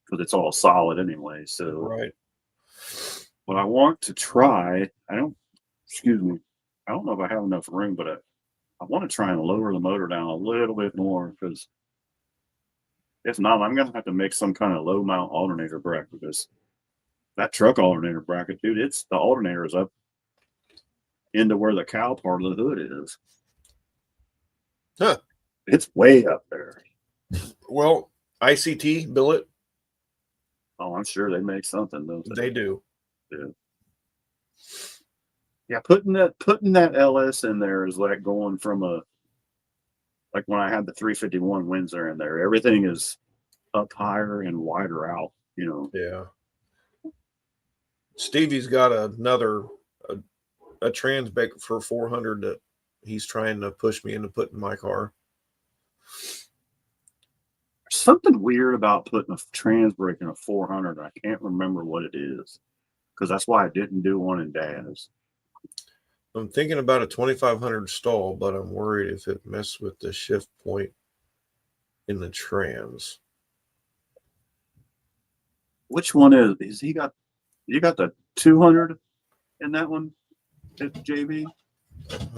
because it's all solid anyway. So right. What I want to try, I don't know if I have enough room, but I want to try and lower the motor down a little bit more because if not, I'm going to have to make some kind of low mount alternator bracket because that truck alternator bracket, dude, the alternator is up into where the cow part of the hood is. Huh. It's way up there. Well, ICT, billet. Oh, I'm sure they make something, don't they? They do. Yeah. Yeah, putting that LS in there is like going from like when I had the 351 Windsor in there, everything is up higher and wider out, you know. Yeah. Stevie's got another a Transbec for 400 that he's trying to push me into putting in my car. There's something weird about putting a trans brake in a 400. I can't remember what it is because that's why I didn't do one in Daz. I'm thinking about a 2500 stall, but I'm worried if it messes with the shift point in the trans. Which one is you got the 200 in that one, JB?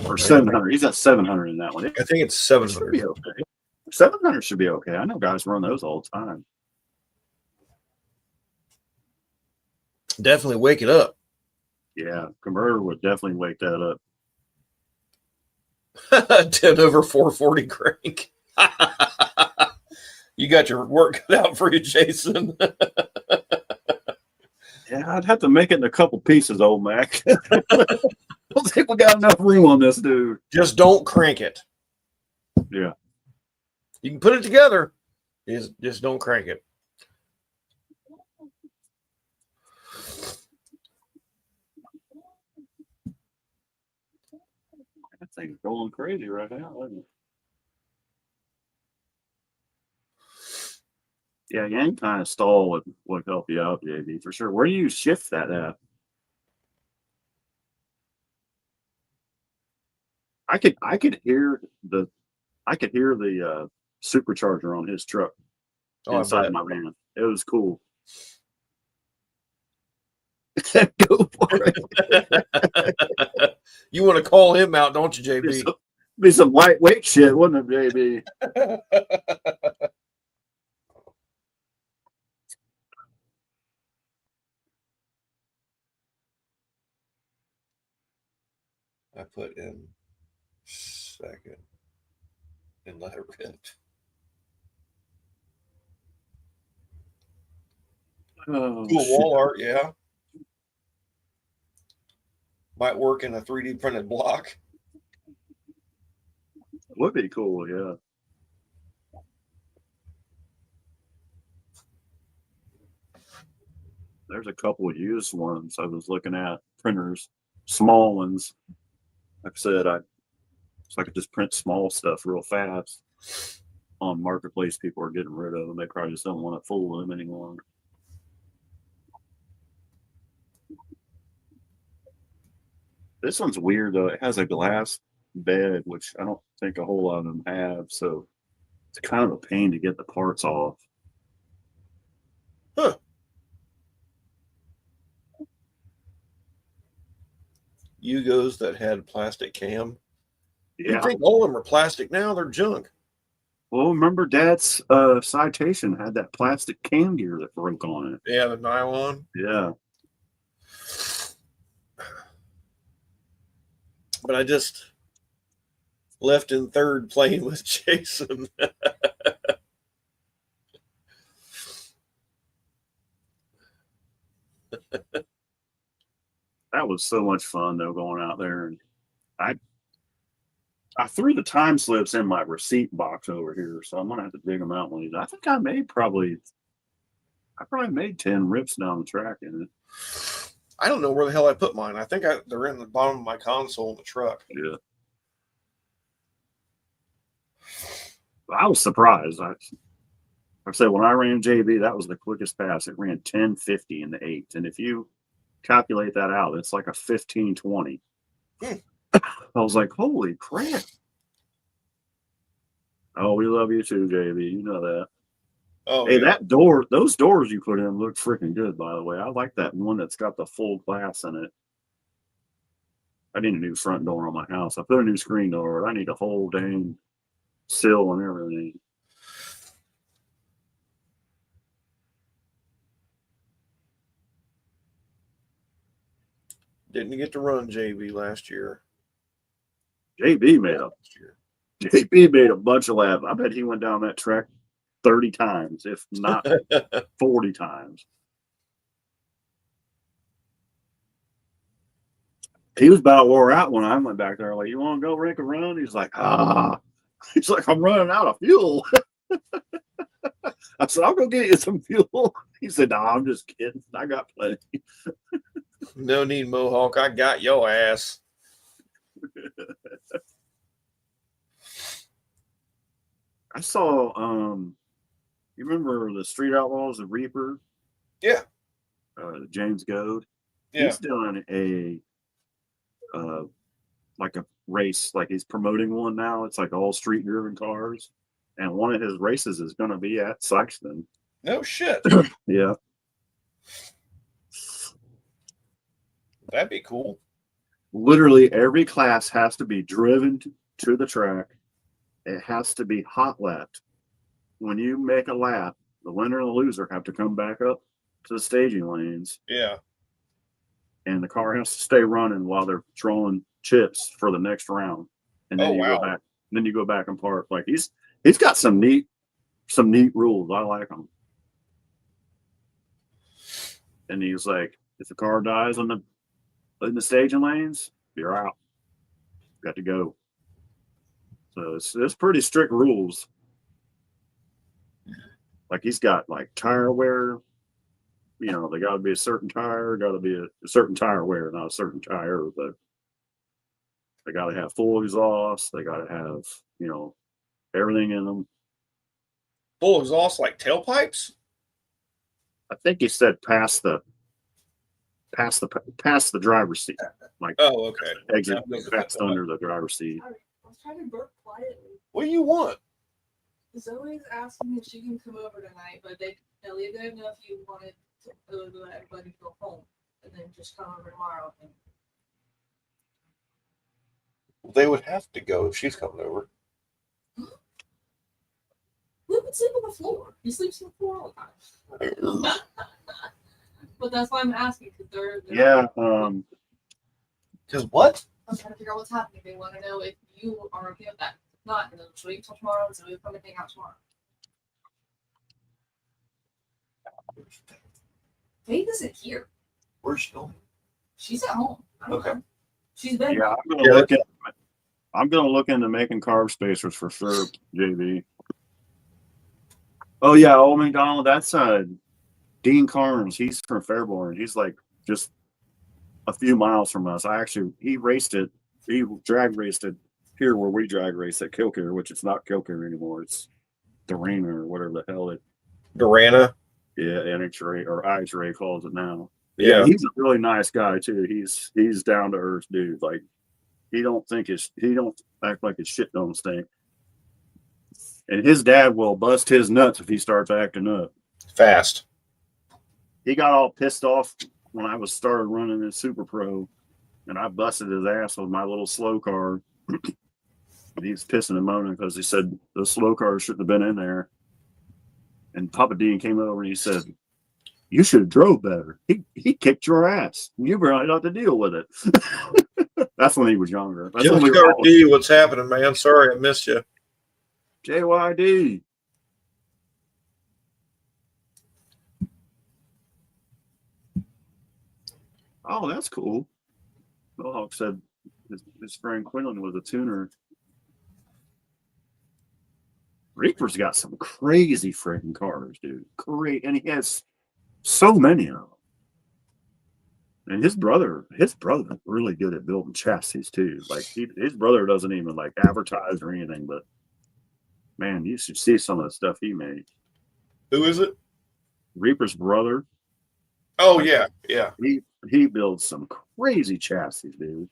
Or 700? He's got 700 in that one. I think it's 700. Should be okay. 700 should be okay. I know guys run those all the time. Definitely wake it up. Yeah, converter would definitely wake that up. 10 over 440 crank. You got your work cut out for you, Jason. Yeah, I'd have to make it in a couple pieces, old Mac. I don't think we got enough room on this, dude. Just don't crank it. Yeah. You can put it together. Just don't crank it. That thing's going crazy right now, isn't it? Yeah, any kind of stall would help you out, JB, for sure. Where do you shift that at? I could hear the supercharger on his truck inside my van. It was cool. Go for it. You want to call him out, don't you, Be JB? some, be some lightweight shit, wouldn't it, JB? I put in second and let it rip. Oh, Cool shit. wall art, yeah. Might work in a 3D printed block. Would be cool, yeah. There's a couple of used ones I was looking at, printers, small ones. Like I said, so I could just print small stuff real fast. On Marketplace, people are getting rid of them. They probably just don't want to fool them anymore. This one's weird though. It has a glass bed, which I don't think a whole lot of them have. So it's kind of a pain to get the parts off. Huh. Yugos that had plastic cam. Yeah. You think all of them are plastic now? They're junk. Well, remember Dad's Citation had that plastic cam gear that broke on it. Yeah, the nylon. Yeah. But I just left in third playing with Jason. That was so much fun though, going out there. And I threw the time slips in my receipt box over here, so I'm gonna have to dig them out one of these. I think I probably made 10 rips down the track in it. I don't know where the hell I put mine. I think they're in the bottom of my console in the truck. Yeah. I was surprised. I said when I ran JB, that was the quickest pass. It ran 10:50 in the 8th. And if you calculate that out, it's like a 15:20. I was like, holy crap. Oh, we love you too, JB. You know that. Oh, Hey, yeah. those doors you put in look freaking good, by the way. I like that one that's got the full glass in it. I need a new front door on my house. I put a new screen door. I need a whole dang sill and everything. Didn't get to run JB last year. JB made a bunch of laps. I bet he went down that track 30 times, if not 40 times. He was about wore out when I went back there. Like, you want to go Rick a run? He's like, He's like, I'm running out of fuel. I said, I'll go get you some fuel. He said, no, I'm just kidding. I got plenty. No need, Mohawk. I got your ass. I saw, you remember the Street Outlaws, the Reaper? Yeah. James Goad. Yeah. He's doing like a race, like he's promoting one now. It's like all street driven cars. And one of his races is going to be at Sykeston. No shit. Yeah. That'd be cool. Literally every class has to be driven to the track. It has to be hot lapped. When you make a lap, the winner and the loser have to come back up to the staging lanes. Yeah. And the car has to stay running while they're throwing chips for the next round. And then go back. Then you go back and park. Like he's got some neat rules. I like them. And he's like, if the car dies in the staging lanes, you're out. You got to go. So it's pretty strict rules. Like he's got like tire wear. You know, they got to be a certain tire, got to be a certain tire wear, not a certain tire, but they got to have full exhaust. They got to have, you know, everything in them. Full exhaust like tailpipes? I think he said past the driver's seat. Like, oh, okay. Exit past under the driver's seat. I was trying to burp quietly. What do you want? Zoe's asking if she can come over tonight, but Elliot didn't know if you wanted to let everybody go home and then just come over tomorrow. They would have to go if she's coming over. We would sleep on the floor. He sleeps on the floor all the time. But that's why I'm asking, because they're Yeah. Because what? I'm trying to figure out what's happening. They want to know if you are okay with that. If not, then she'll wait till tomorrow, so we'll come and hang out tomorrow. Faith isn't here. Where's she going? She's at home. I don't Okay. know. She's been. Yeah, I'm gonna look into making carb spacers for sure, JB. Oh yeah, Old McDonald. That's Dean Carnes. He's from Fairborn. He's like just a few miles from us. He raced it. He drag raced it here where we drag race at Kilcare, which it's not Kilcare anymore. It's Durana or whatever the hell it. Durana. Yeah, NHRA or IHRA calls it now. Yeah. He's a really nice guy too. He's down to earth dude. Like he don't act like his shit don't stink. And his dad will bust his nuts if he starts acting up. Fast. He got all pissed off when I started running in Super Pro, and I busted his ass with my little slow car. And he was pissing and moaning because he said the slow car shouldn't have been in there. And Papa Dean came over and he said, "You should have drove better. He kicked your ass. You really had to deal with it." That's when he was younger. That's when we were all- JYD, what's happening, man? Sorry I missed you. JYD. Oh, that's cool. Mohawk said his friend Quinlan was a tuner. Reaper's got some crazy freaking cars, dude. Great, and he has so many of them. And his brother really good at building chassis too. Like his brother doesn't even like advertise or anything, but man, you should see some of the stuff he made. Who is it? Reaper's brother. Oh, yeah. Yeah. He builds some crazy chassis, dude.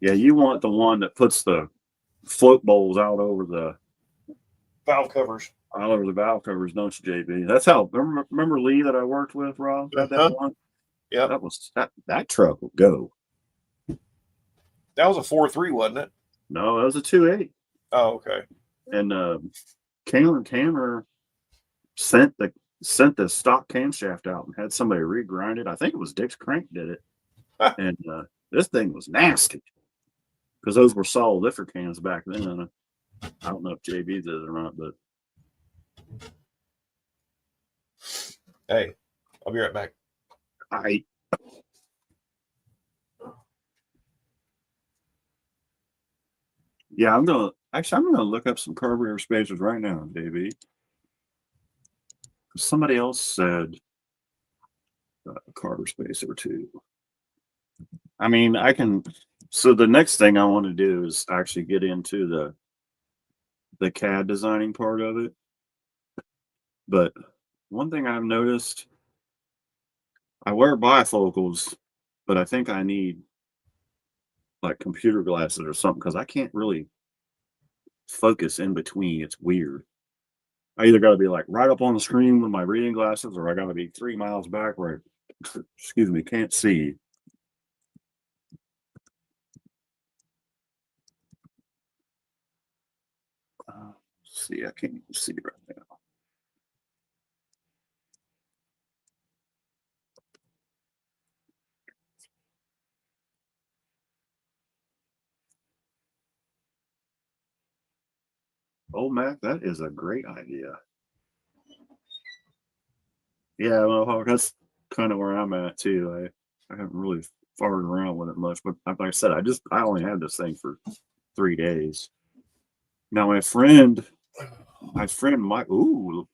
Yeah, you want the one that puts the float bowls out over the Valve covers. valve covers, don't you, JB? That's how. Remember Lee that I worked with, Rob? That one. Yeah. That was that truck will go. That was a 4.3, wasn't it? No, that was a 2.8. Oh, okay. And Kalen Tanner sent the stock camshaft out and had somebody regrind it. I think it was Dick's Crank did it. And this thing was nasty because those were solid lifter cans back then. I don't know if JB did it or not, but Hey, I'll be right back. Yeah, I'm gonna look up some carburetor spacers right now, JB. Somebody else said a carburetor spacer too. I mean, I can. So the next thing I want to do is actually get into the CAD designing part of it. But one thing I've noticed, I wear bifocals, but I think I need like computer glasses or something because I can't really focus in between. It's weird. I either got to be like right up on the screen with my reading glasses, or I got to be 3 miles back where I, excuse me, can't see. See, I can't even see right now. Oh, Mac, that is a great idea. Yeah, well, that's kind of where I'm at too. I haven't really farted around with it much, but like I said, I only had this thing for 3 days. Now my friend Mike, ooh,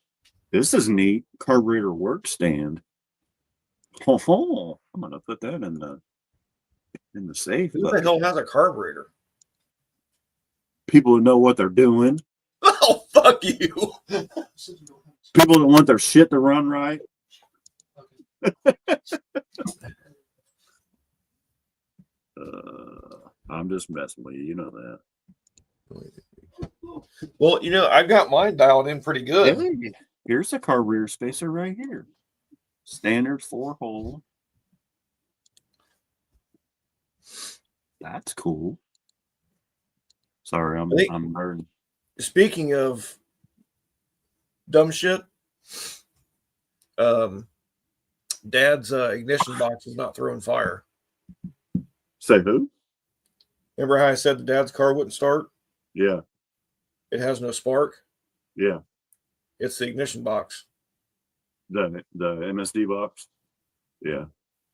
this is neat. Carburetor work stand. Oh, I'm gonna put that in the safe. Who the hell has a carburetor? People who know what they're doing. Oh, fuck you. People that want their shit to run right. I'm just messing with you. You know that. Well, I've got mine dialed in pretty good. Hey, Here's a carburetor spacer right here. Standard 4-hole. That's cool. Sorry, I'm nerding. Speaking of dumb shit, Dad's ignition box is not throwing fire. Say who? Remember how I said the Dad's car wouldn't start? Yeah, It has no spark. yeah. It's the ignition box. The MSD box. Yeah.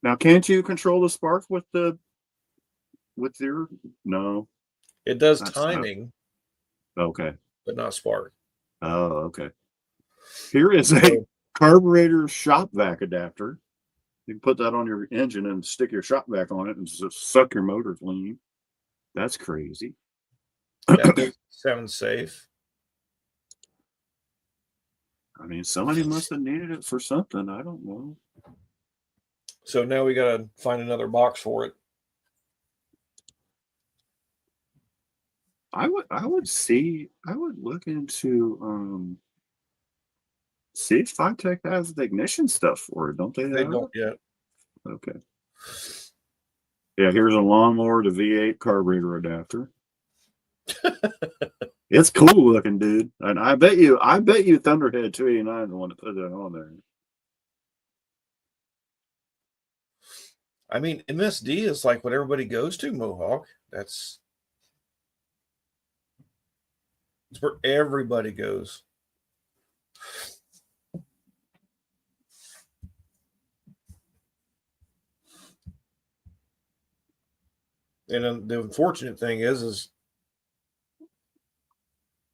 Now, can't you control the spark with your? No. It does That's timing, Okay. but not spark. Oh, okay. Here is a So, carburetor shop vac adapter. You can put that on your engine and stick your shop vac on it and just suck your motor clean. That's crazy. that does sound safe. I mean, somebody must have needed it for something. I don't know. So now we got to find another box for it. I would look into see if Fitech has the ignition stuff for it. Don't they? They have don't it? yet. Okay. Yeah, here's a lawnmower to V8 carburetor adapter. It's cool looking, dude. And I bet you Thunderhead 289 is the one to put that on there. I mean, MSD is like what everybody goes to, Mohawk. That's where everybody goes. And then the unfortunate thing is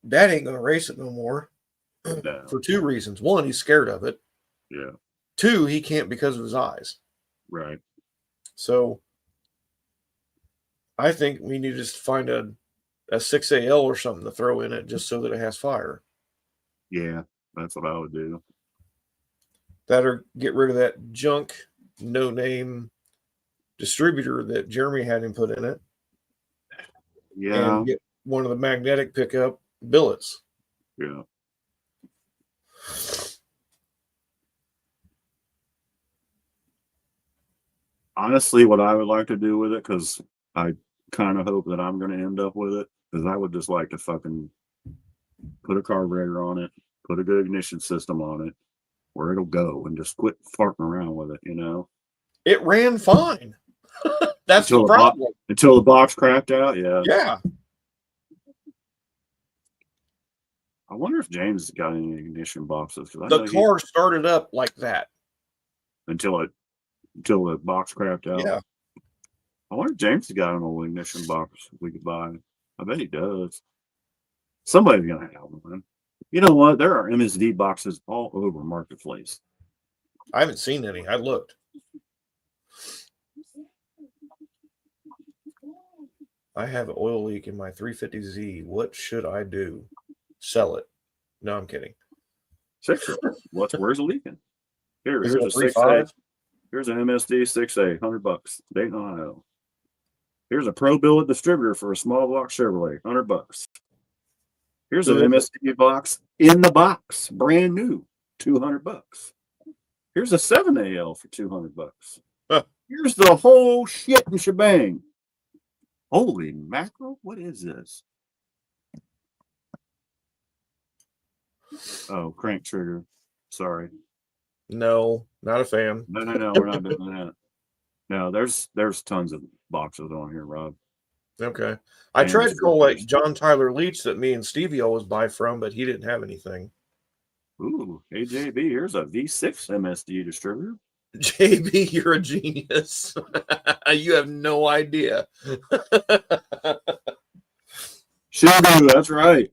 Dad ain't gonna race it no more No. for two reasons. One, he's scared of it. Yeah, Two, he can't because of his eyes. right. So I think we need to just find a 6AL or something to throw in it just so that it has fire. Yeah, that's what I would do. That or get rid of that junk, no name distributor that Jeremy had him put in it. Yeah, And get one of the magnetic pickup billets. yeah. Honestly, what I would like to do with it, because I kind of hope that I'm going to end up with it, is I would just like to fucking put a carburetor on it, put a good ignition system on it, where it'll go, and just quit farting around with it, you know? It ran fine. That's Until the problem. Until the box crapped out, yeah. Yeah. I wonder if James has got any ignition boxes. 'Cause I know The car started up like that. until the box crapped out. Yeah. I wonder if James has got an old ignition box we could buy. I bet he does. Somebody's gonna have one. You know what? There are MSD boxes all over Marketplace. I haven't seen any. I looked. I have an oil leak in my 350Z. What should I do? Sell it. No, I'm kidding. Fix it. Where's it leaking? Is Here's it a a 6A. 3.5? Here's an MSD 6A, $100. Dayton, Ohio. Here's a Pro Billet distributor for a small block Chevrolet, $100. Here's an MSD box in the box, brand new, $200. Here's a 7AL for $200. Huh. Here's the whole shit and shebang. Holy mackerel! What is this? Oh, crank trigger. Sorry. No, not a fan. No, we're not doing that. No, there's tons of boxes on here, Rob. Okay. I And tried to call like distributors. John Tyler Leach that me and Stevie always buy from, but he didn't have anything. Ooh, AJB, here's a V6 MSD distributor. JB, you're a genius. You have no idea. Shingu, that's right.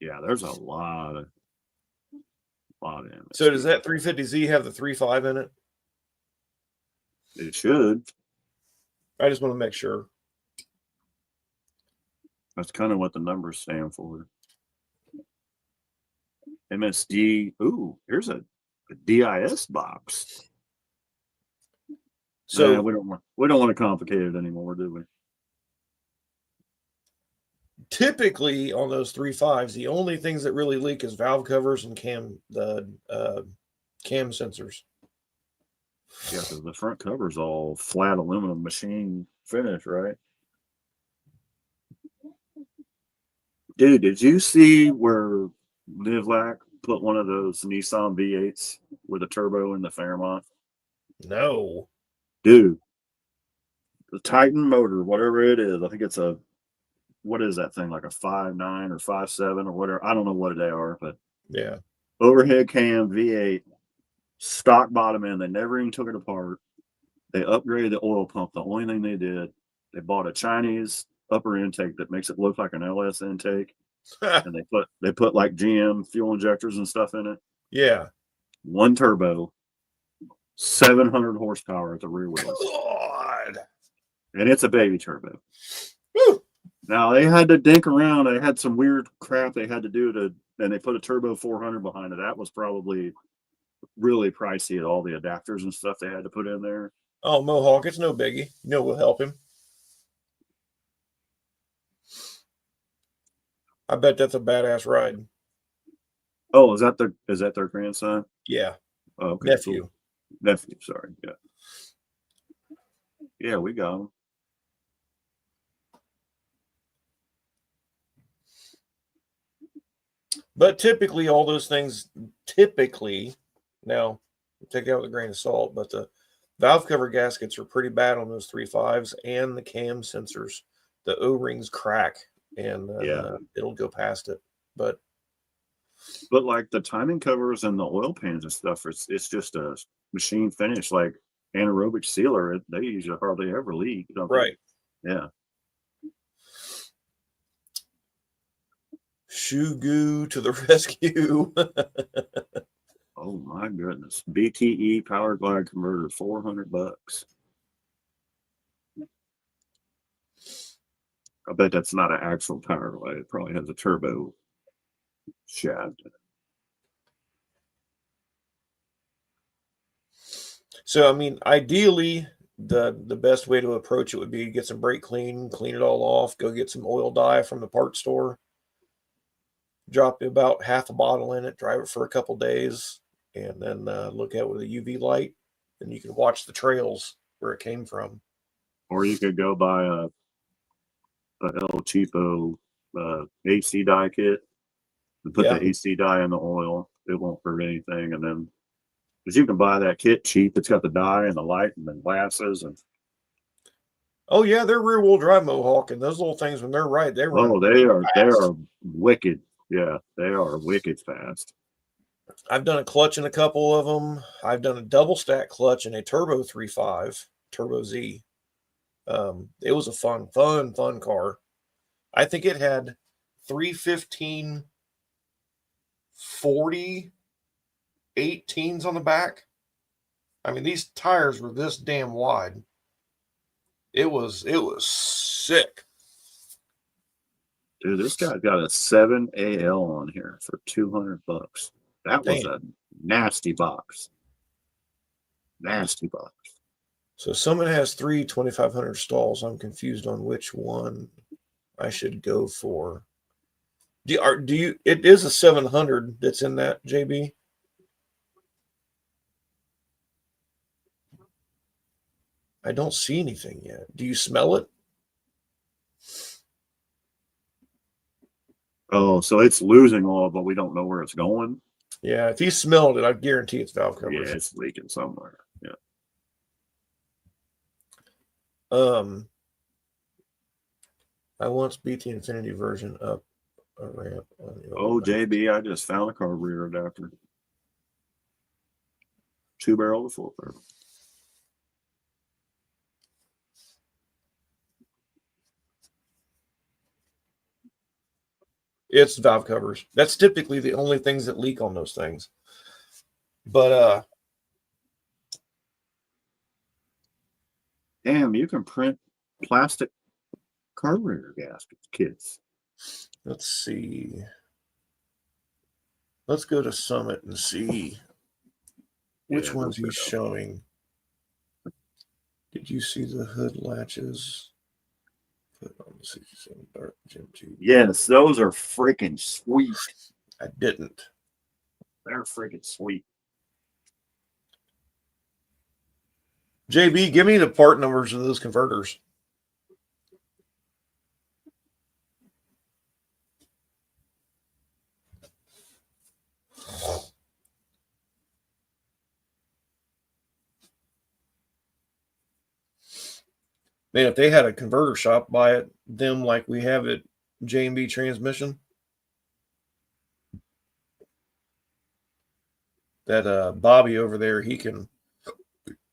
Yeah, there's a lot of MSD. So does that 350Z have the 3.5 in it? It should. I just want to make sure. That's kind of what the numbers stand for. MSD. Ooh, here's a DIS box. So we don't want to complicate it anymore, do we? typically on those 3.5s, the only things that really leak is valve covers and cam sensors. Yeah, because the front cover's all flat aluminum machine finish, right? Dude, did you see where Livlac put one of those Nissan V8s with a turbo in the Fairmont? No. Dude, the Titan motor, whatever it is, I think it's a, what is that thing, like a 5.9 or 5.7 or whatever? I don't know what they are, but Yeah. overhead cam V8, stock bottom end. They never even took it apart. They upgraded the oil pump. The only thing they did, they bought a Chinese upper intake that makes it look like an LS intake, and they put like GM fuel injectors and stuff in it. Yeah. One turbo, 700 horsepower at the rear wheels, God. and it's a baby turbo. Woo. Now they had to dink around. They had some weird crap they had to do to, and they put a turbo 400 behind it. That was probably really pricey at all the adapters and stuff they had to put in there. Oh, Mohawk, it's no biggie. You know we'll help him. I bet that's a badass ride. Oh, is that their grandson? Yeah. Oh, okay, Nephew. cool. Nephew, sorry. Yeah. Yeah, we got him. But typically, all those things, now take that with a grain of salt, but the valve cover gaskets are pretty bad on those 3.5s and the cam sensors. The O-rings crack and it'll go past it. But like the timing covers and the oil pans and stuff, it's just a machine finish, like anaerobic sealer. They usually hardly ever leak. Don't they? right. Yeah. Shoe goo to the rescue. Oh my goodness. BTE power glide converter, $400. I bet that's not an actual power glide. It probably has a turbo shaft. So, I mean, ideally, the best way to approach it would be get some brake clean it all off, go get some oil dye from the parts store, drop about half a bottle in it, drive it for a couple days, and then look at it with a UV light, and you can watch the trails where it came from. Or you could go buy a El Cheapo AC dye kit and put the AC dye in the oil. It won't hurt anything. And then, because you can buy that kit cheap, it's got the dye and the light and the glasses. And oh yeah, they're rear wheel drive Mohawk, and those little things when they're right, they run. oh, they are wicked. Yeah, they are wicked fast. I've done a clutch in a couple of them. I've done a double stack clutch in a Turbo 3.5 Turbo Z. It was a fun car. I think it had 315 40 18s on the back. I mean, these tires were this damn wide. It was sick. Dude, this guy got a 7AL on here for $200. That was a nasty box. Nasty box. So someone has 2,500 stalls. I'm confused on which one I should go for. Do you? It is a 700 that's in that, JB. I don't see anything yet. Do you smell it? Oh, so it's losing oil, but we don't know where it's going. Yeah, if you smelled it, I guarantee it's valve covers. Yeah, it's leaking somewhere. Yeah. I once beat the Infinity version up a ramp on the Oh, JB, I just found a carburetor adapter. 2-barrel to 4-barrel. It's valve covers. That's typically the only things that leak on those things. But damn, you can print plastic carburetor gaskets, kids. let's see. Let's go to Summit and see which ones he's showing. Did you see the hood latches put on the 67 Dart Gen 2. Yes, those are freaking sweet. I didn't. They're freaking sweet. JB, give me the part numbers of those converters. Man, if they had a converter shop, buy it them like we have at J&B Transmission. That Bobby over there, he can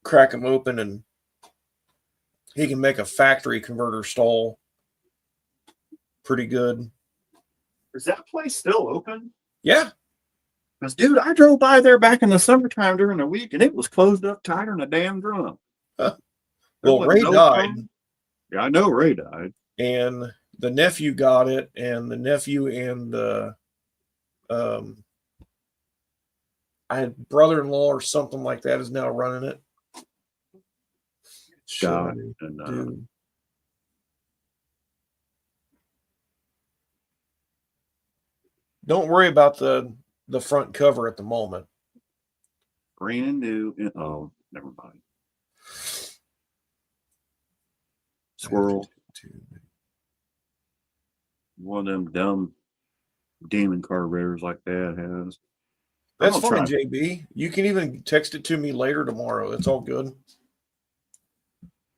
crack them open and he can make a factory converter stall pretty good. Is that place still open? Yeah. Because, dude, I drove by there back in the summertime during the week, and it was closed up tighter than a damn drum. There Well, wasn't Ray no died, phone. Yeah, I know Ray died. and the nephew got it, and the nephew and I had brother-in-law or something like that is now running it. God, Should and do. Don't worry about the front cover at the moment. brand new. Oh, never mind. Squirrel. One of them dumb demon carburetors like that has. That's I'll fine, try. JB. You can even text it to me later tomorrow. It's all good.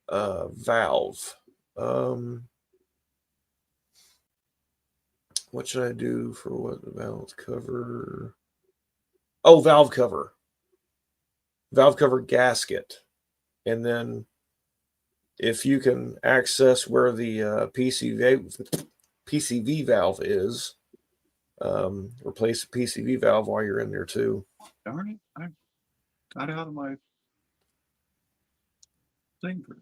Valve. What should I do for what the valve cover? Oh, valve cover. Valve cover gasket. And then if you can access where the PCV valve is, replace the PCV valve while you're in there too. Darn it. I got out of my thing first.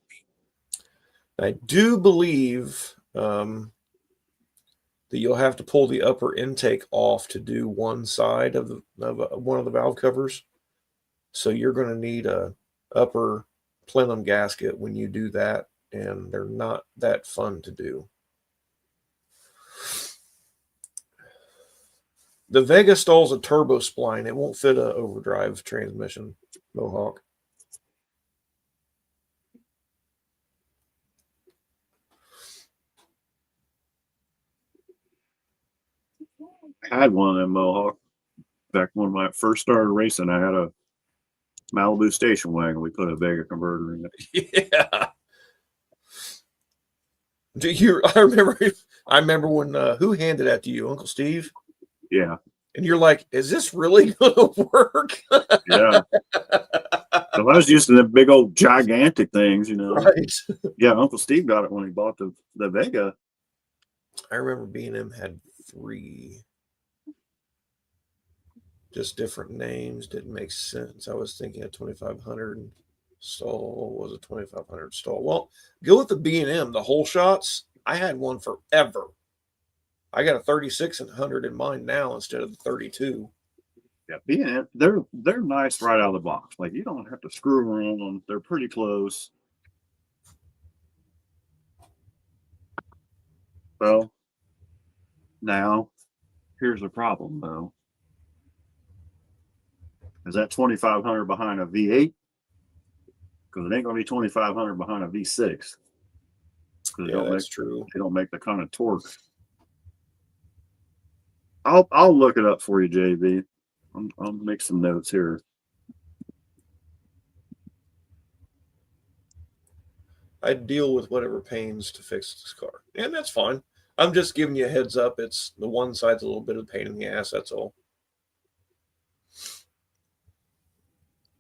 I do believe that you'll have to pull the upper intake off to do one side of one of the valve covers. So you're going to need a upper plenum gasket when you do that, and they're not that fun to do. The Vega stall's a turbo spline. It won't fit a overdrive transmission, Mohawk. I had one of them Mohawk. Back when I first started racing, I had a Malibu station wagon. We put a Vega converter in it. Yeah. Do you? I remember when who handed that to you, Uncle Steve? Yeah, And you're like, "Is this really going to work?" yeah. So I was used to the big old gigantic things, you know. Right. Yeah, Uncle Steve got it when he bought the Vega. I remember B&M had 3, just different names. Didn't make sense. I was thinking a 2500 stall was a 2500 stall. Well, go with the B&M, the whole shots. I had one forever. I got a 3600 in mine now instead of the 32. Yeah, being they're nice right out of the box. Like you don't have to screw around them. They're pretty close. Well, now here's the problem though. Is that 2500 behind a V8? Because it ain't gonna be 2500 behind a V6. Yeah, that's true. They don't make the kind of torque. I'll look it up for you, JB. I'll make some notes here. I deal with whatever pains to fix this car, and that's fine. I'm just giving you a heads up. It's the one side's a little bit of a pain in the ass. That's all.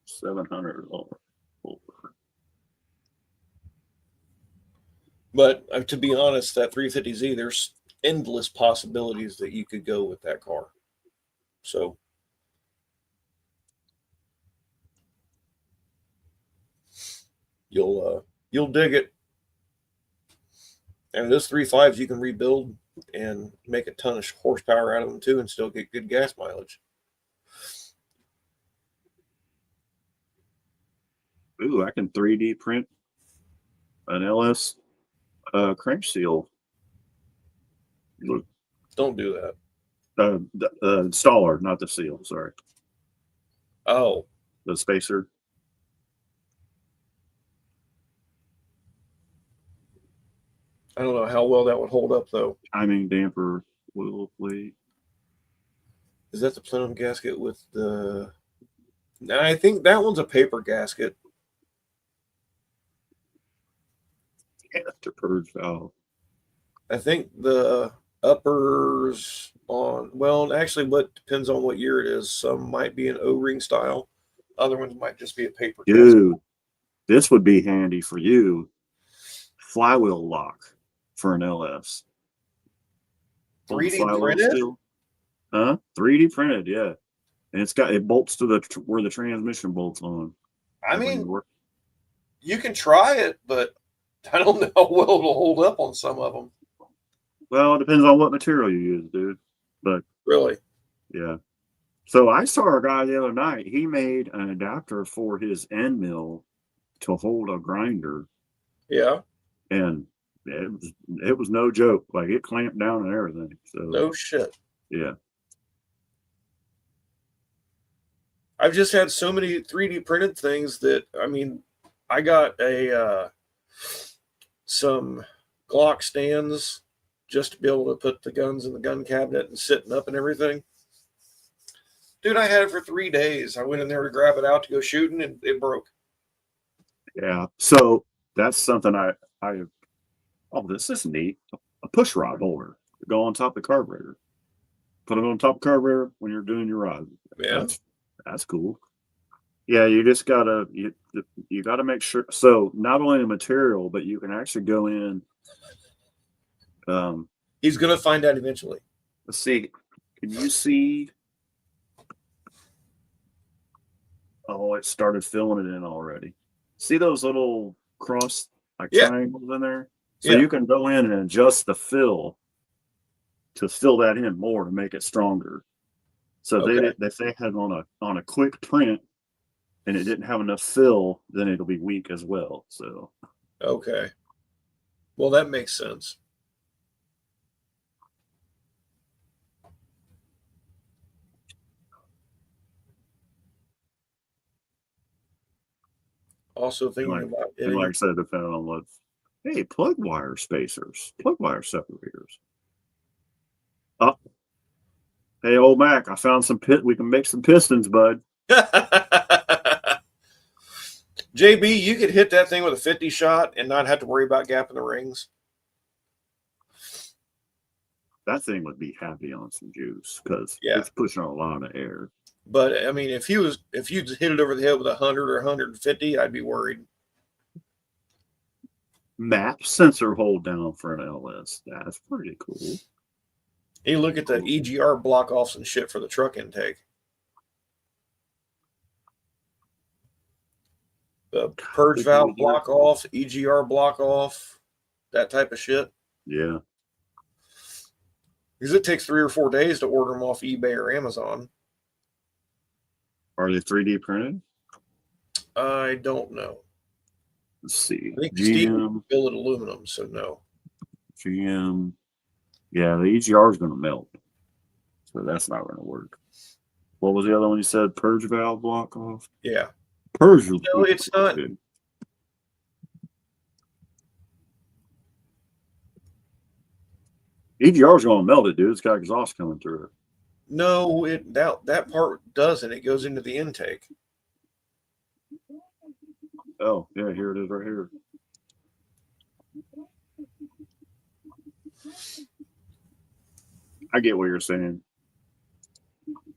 700 over. But to be honest, that 350Z, there's endless possibilities that you could go with that car. So you'll dig it. And those 3.5s you can rebuild and make a ton of horsepower out of them too, and still get good gas mileage. Ooh, I can 3D print an LS Crank seal. Look, Don't do that. the installer, not the seal. Sorry, Oh, the spacer. I don't know how well that would hold up though. Timing damper oil plate. Is that the plenum gasket with the? No, I think that one's a paper gasket. After purge valve. I think the uppers on, well, actually, what depends on what year it is. Some might be an O-ring style, other ones might just be a paper gasket. Dude, this would be handy for you. Flywheel lock for an LS. 3D Flywheel printed? steel. Huh? 3D printed, yeah. And it bolts to the where the transmission bolts on. I Like when you mean, work- you can try it, but I don't know how well it'll hold up on some of them. well, it depends on what material you use, dude. But Really? yeah. So I saw a guy the other night. He made an adapter for his end mill to hold a grinder, Yeah. and it was no joke. Like it clamped down and everything. So No shit. yeah. I've just had so many 3D printed things that, I mean, I got some Glock stands just to be able to put the guns in the gun cabinet and sitting up and everything. Dude, I had it for 3 days. I went in there to grab it out to go shooting and it broke. Yeah. So that's something oh, this is neat. A push rod holder to go on top of the carburetor. Put it on top of the carburetor when you're doing your rod. Yeah. That's cool. Yeah, you just gotta you gotta make sure. So not only the material, but you can actually go in. He's going to find out eventually. Let's see. Can you see? Oh, it started filling it in already. See those little cross triangles in there? So Yeah. you can go in and adjust the fill to fill that in more to make it stronger. So Okay. if they had on a quick print and it didn't have enough fill, then it'll be weak as well. So Okay. Well, that makes sense. Also thinking Like- about and getting like I said, depending on what, hey, plug wire spacers, plug wire separators. Oh, hey, old Mac, I found some we can make some pistons, bud. JB, you could hit that thing with a 50 shot and not have to worry about gapping the rings. That thing would be happy on some juice because Yeah. it's pushing a lot of air. But I mean, if you hit it over the head with 100 or 150, I'd be worried. Map sensor hold down for an LS. That's pretty cool. You look at the EGR block offs and shit for the truck intake. The purge valve block off, EGR block off, that type of shit. Yeah. Because it takes 3 or 4 days to order them off eBay or Amazon. Are they 3D printed? I don't know. Let's see. I think Steve GM. billet aluminum, so no. GM. Yeah, the EGR is going to melt. So that's not going to work. What was the other one you said? Purge valve block off? Yeah. Purge. No, it's not. Good. EGR is going to melt it, dude. It's got exhaust coming through it. No, that part doesn't. It goes into the intake. Oh, yeah, here it is right here. I get what you're saying.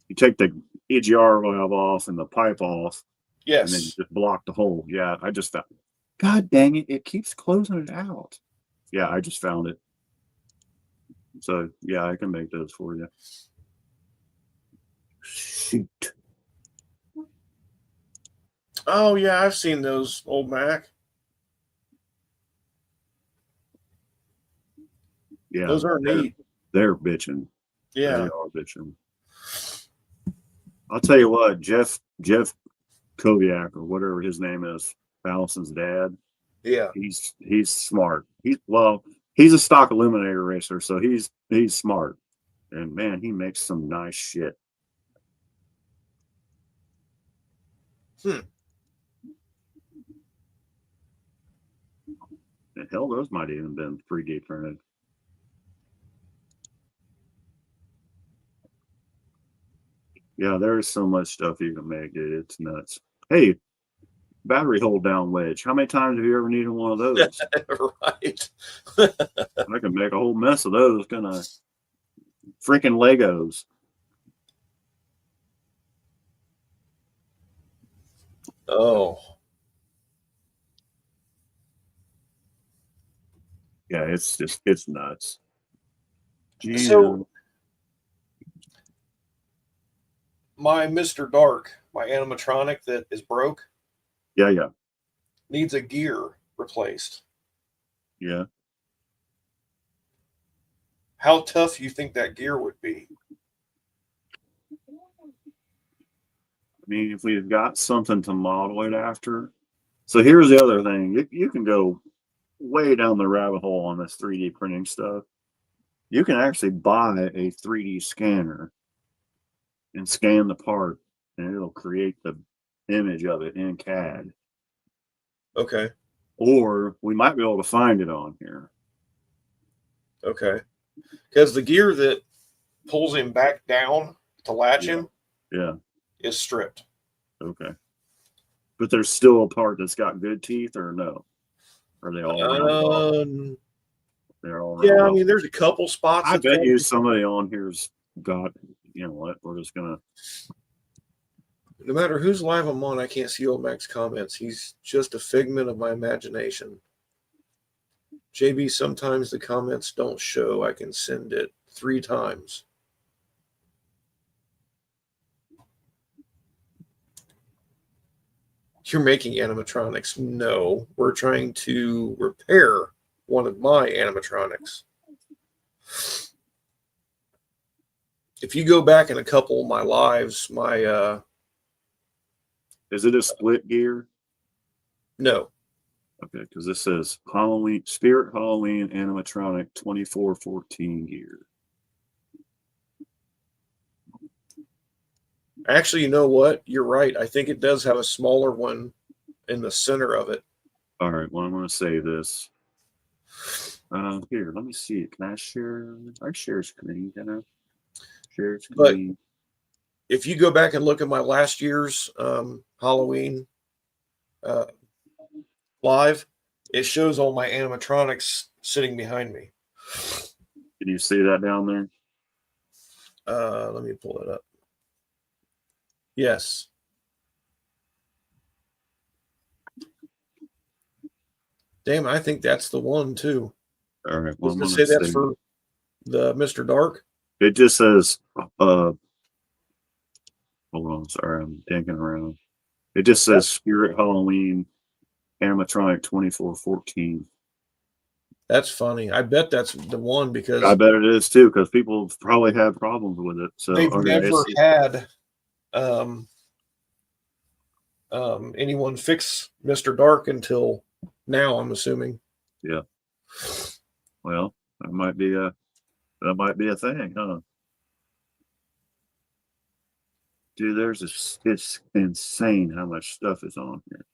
You take the EGR valve off and the pipe off, and then you Yes. just block the hole. Yeah, I just found. God dang it! It keeps closing it out. Yeah, I just found it. So yeah, I can make those for you. Shoot. Oh yeah, I've seen those, old Mac. Yeah, Those are neat. they're bitching. They Yeah. are bitching. I'll tell you what, Jeff Koviak or whatever his name is, Allison's dad. Yeah. He's smart. He's a stock eliminator racer, so he's smart. And man, he makes some nice shit. Hmm. And hell, those might even been 3D printed. Yeah, there's so much stuff you can make, dude. It's nuts. Hey, battery hold down wedge. How many times have you ever needed one of those? Right. I can make a whole mess of those, kind of freaking Legos. Oh. Yeah, it's nuts. So my Mr. Dark, my animatronic that is broke, yeah, needs a gear replaced. yeah. How tough you think that gear would be? I mean, if we've got something to model it after. So here's the other thing. You can go way down the rabbit hole on this 3D printing stuff. You can actually buy a 3D scanner and scan the part, and it'll create the image of it in CAD. Okay. Or we might be able to find it on here. Okay. Because the gear that pulls him back down to latch him Yeah. is stripped. Okay. But there's still a part that's got good teeth, or no? Are they all rounded off? They're all rounded Yeah, I off. mean, there's a couple spots. I that's bet you rounded. somebody on here's got, you know what? We're just gonna. No matter who's live I'm on, I can't see old Mac's comments. He's just a figment of my imagination. JB, sometimes the comments don't show. I can send it 3 times. You're making animatronics. No, we're trying to repair one of my animatronics. If you go back in a couple of my lives, my Is it a split gear? no. Okay, because this says Halloween Spirit Halloween animatronic 2414 gear. Actually, you know what? You're right. I think it does have a smaller one in the center of it. All right, well, I'm going to save this. Here, let me see it. Can I share? I share screen. Can I share screen? If you go back and look at my last year's Halloween live, it shows all my animatronics sitting behind me. Can you see that down there? Let me pull it up. Yes. Damn, I think that's the one too. All right. I Well, was I'm gonna going say to that's for the Mr. Dark. It just says, hold on. Sorry, I'm thinking around. It just says Spirit Halloween animatronic 2414. That's funny. I bet that's the one because I bet it is too, because people probably had problems with it. So they've okay, never had anyone fix Mr. Dark until now, I'm assuming. yeah. Well, that might be a thing, huh? Dude, it's insane how much stuff is on here.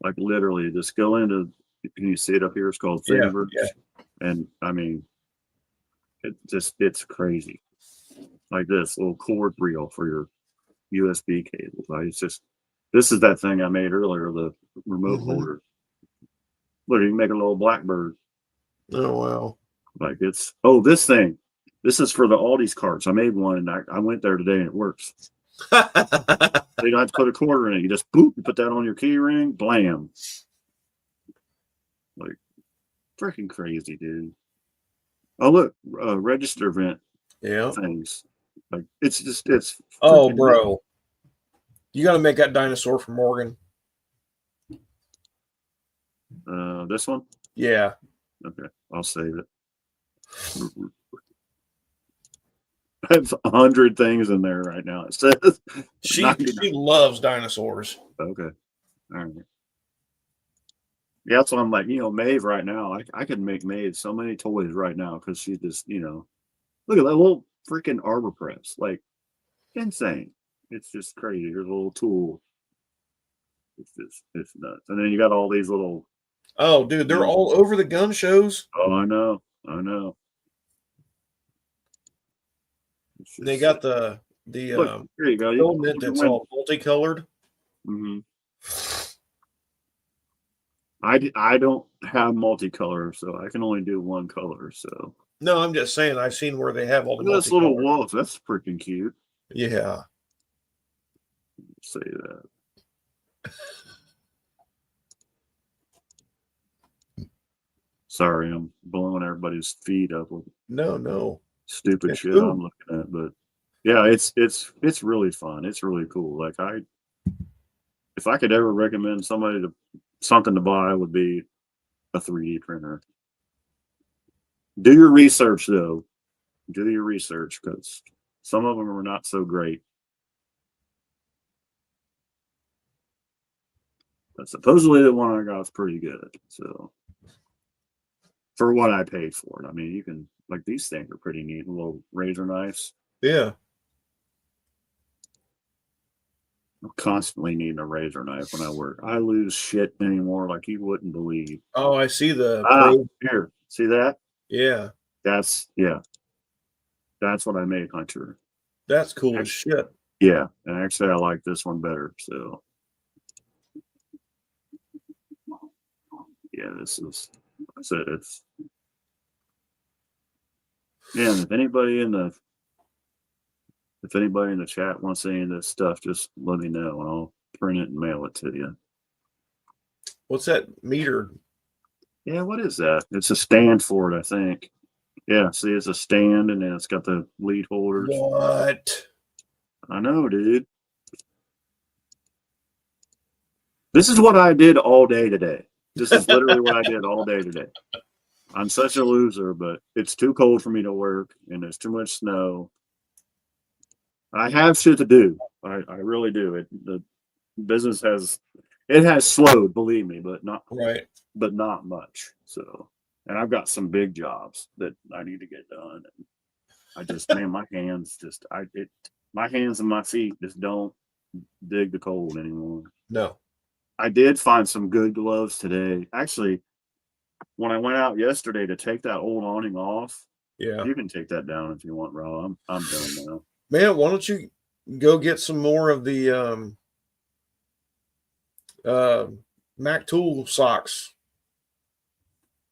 Like literally, just go into. Can you see it up here? It's called Thingiverse, and I mean, it's crazy. Like this little cord reel for your USB cable. Like it's just this is that thing I made earlier, the remote holder. Look, you can make a little Blackbird. Oh wow. Like this thing. This is for the Aldi's carts. I made one and I went there today and it works. You don't have to put a quarter in it. You just boop, you put that on your key ring, blam. Like freaking crazy, dude. Oh look, register vent things. Like it's oh bro. You gotta make that dinosaur for Morgan. This one? Yeah. Okay, I'll save it. That's 100 things in there right now. It says She 99. loves dinosaurs. Okay. All right. Yeah, that's what I'm like. Maeve right now. I could make Maeve so many toys right now because she just, look at that little freaking arbor press. Like, insane. It's just crazy. Here's a little tool. It's nuts. And then you got all these little. Oh, dude, they're all over the gun shows. Oh, I know. I know. They got the Look, here you go. filament that's all multicolored. Mm-hmm. I don't have multicolor, so I can only do one color. So No, I'm just saying I've seen where they have all the look at this little multicolored. wolf. That's freaking cute. Yeah. Say that. Sorry, I'm blowing everybody's feet up with No. stupid It's shit cool. I'm looking at, but yeah, it's really fun. It's really cool. Like if I could ever recommend something to buy, would be a 3D printer. Do your research though. Do your research because some of them are not so great. But supposedly the one I got is pretty good. So for what I paid for it, I mean, you can like these things are pretty neat. Little razor knives. Yeah. I'm constantly needing a razor knife when I work. I lose shit anymore like you wouldn't believe. Oh, I see the Here, see that? Yeah. That's what I made, Hunter. That's cool as shit. Yeah, and actually I like this one better. So yeah, this is. I said it's. Yeah, and if anybody in the chat wants any of this stuff, just let me know and I'll print it and mail it to you. What's that meter? Yeah, what is that? It's a stand for it, I think. Yeah, see, it's a stand and then it's got the lead holders. What? I know, dude. This is what I did all day today. This is literally what I did all day today. I'm such a loser, but it's too cold for me to work and there's too much snow. I have shit to do. I really do. The business has slowed, believe me, but not much. So, and I've got some big jobs that I need to get done. And I just, man, my hands and my feet just don't dig the cold anymore. No. I did find some good gloves today. Actually, when I went out yesterday to take that old awning off, Yeah. you can take that down if you want, Rob. I'm done now. Man, why don't you go get some more of the Mac Tool socks?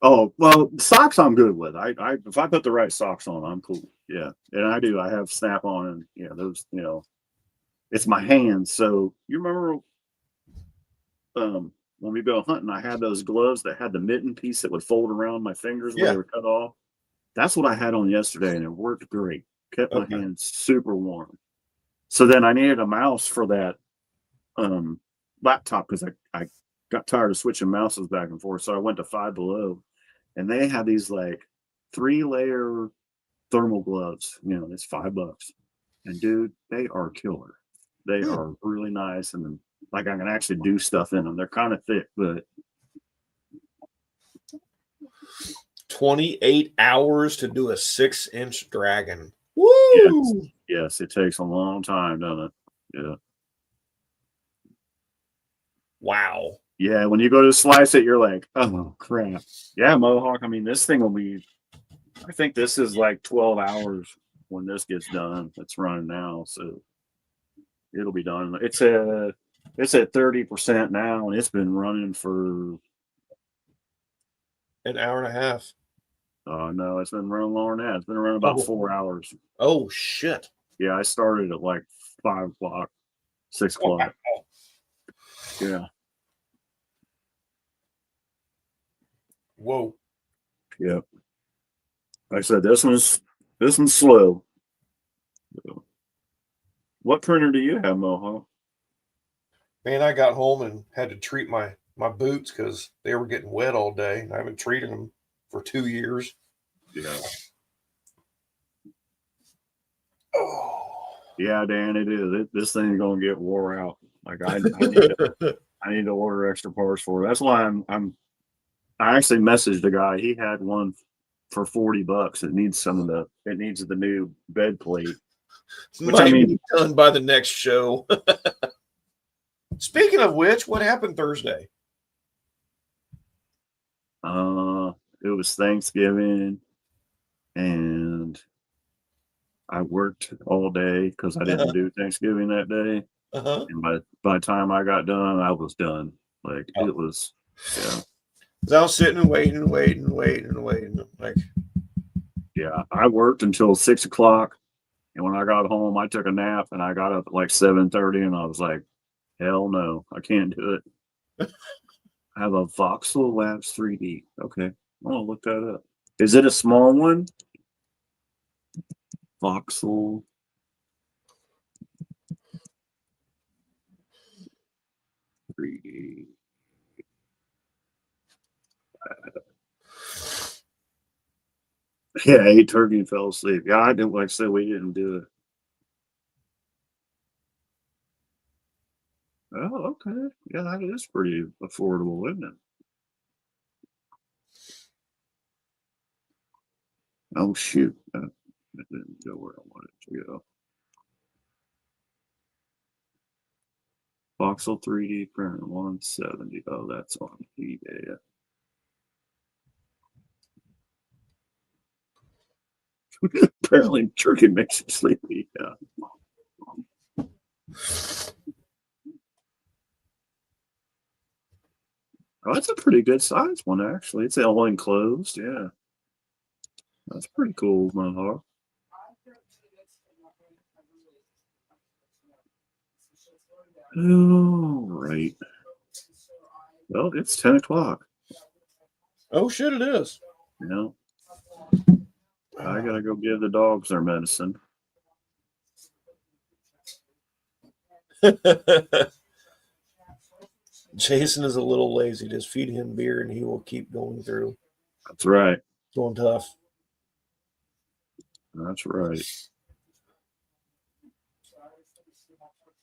Oh, well, socks I'm good with. I if I put the right socks on, I'm cool. Yeah. And I do. I have snap on and those, it's my hands. So you remember when we go hunting, I had those gloves that had the mitten piece that would fold around my fingers when they were cut off. That's what I had on yesterday, and it worked great. Kept my hands super warm. So then I needed a mouse for that laptop because I got tired of switching mouses back and forth. So I went to Five Below, and they had these like 3-layer thermal gloves. It's $5, and dude, they are killer. They are really nice, and like I can actually do stuff in them. They're kind of thick, but 28 hours to do a 6-inch dragon. Woo! Yes, it takes a long time, doesn't it? Yeah. Wow. Yeah, when you go to slice it, you're like, oh crap. Yeah, Mohawk. I mean, this thing will be. I think this is like 12 hours when this gets done. It's running now, so it'll be done. It's at 30% now, and it's been running for an hour and a half. Oh no, it's been running longer than that. It's been running about 4 hours. Oh shit. Yeah, I started at like 5 o'clock, 6 o'clock. Yeah. Whoa. Yep. Like I said, this one's slow. What printer do you have, Mohawk? Man, I got home and had to treat my boots because they were getting wet all day. And I haven't treated them for 2 years. Yeah. Oh. Yeah, Dan, it is. This thing's gonna get wore out. Like I need to order extra parts for it. That's why I actually messaged the guy. He had one for $40. It needs the new bed plate. Which Might I mean, be done by the next show. Speaking of which, what happened Thursday? it was Thanksgiving and I worked all day because I didn't do Thanksgiving that day. Uh-huh. And by the time I got done, I was done. Like Oh. it was, yeah. 'Cause I was sitting and waiting. Like, Yeah, I worked until 6 o'clock, and when I got home, I took a nap, and I got up at like 7:30, and I was like, "Hell no, I can't do it." I have a Voxel Labs 3D. Okay, I'm gonna look that up. Is it a small one? Voxel 3D. Yeah, I ate turkey and fell asleep. Yeah, I didn't like I said we didn't do it. Oh, okay. Yeah, that is pretty affordable, isn't it? Oh shoot, that didn't go where I wanted it to go. Voxel 3D printer 170. Oh, that's on eBay. Apparently, turkey makes you sleepy. Yeah. Oh, that's a pretty good size one, actually. It's all enclosed. Yeah, that's pretty cool, Mohawk. All right. Well, it's 10 o'clock. oh shit, it is. You know, I gotta go give the dogs their medicine. Jason is a little lazy. Just feed him beer and he will keep going through. That's right. Going tough. That's right.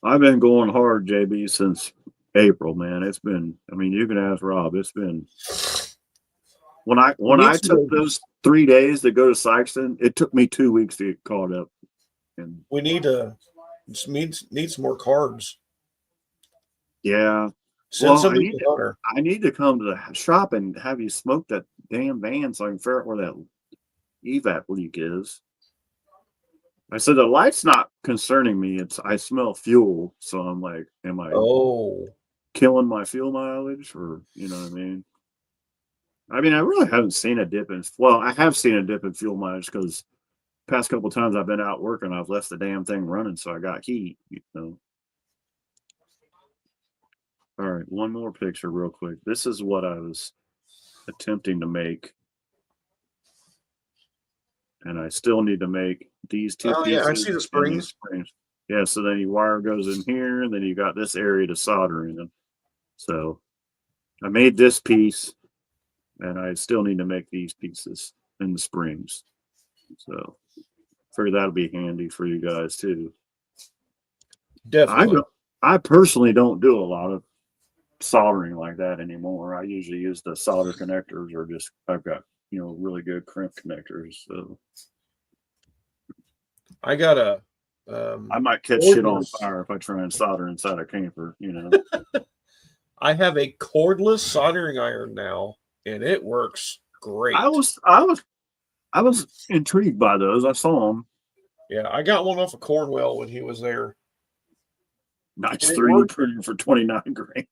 I've been going hard, JB, since April, man. It's been, I mean, you can ask Rob. It's been when I took those 3 days to go to Sykeston, it took me 2 weeks to get caught up. And We need to just need some more cards. yeah, Send well, somebody to Hunter. I need to come to the shop and have you smoke that damn van so I can figure out where that evap leak is. I said the light's not concerning me. It's I smell fuel, so I'm like, am I Oh, killing my fuel mileage, or you know what I mean? I mean, I really haven't seen a dip in. Well, I have seen a dip in fuel mileage because past couple times I've been out working, I've left the damn thing running, so I got heat. You know. All right, one more picture, real quick. This is what I was attempting to make, and I still need to make these two oh pieces. yeah, I see the and springs. these springs. Yeah, so then your wire goes in here, and then you got this area to solder in. So I made this piece, and I still need to make these pieces and the springs. So figure that'll be handy for you guys too. Definitely. I personally don't do a lot of soldering like that anymore. I usually use the solder connectors, or just I've got really good crimp connectors. So I got a. I might catch shit on fire if I try and solder inside a camper. I have a cordless soldering iron now, and it works great. I was intrigued by those. I saw them. Yeah, I got one off of Cornwell when he was there. Nice 3D printer for 29 grand.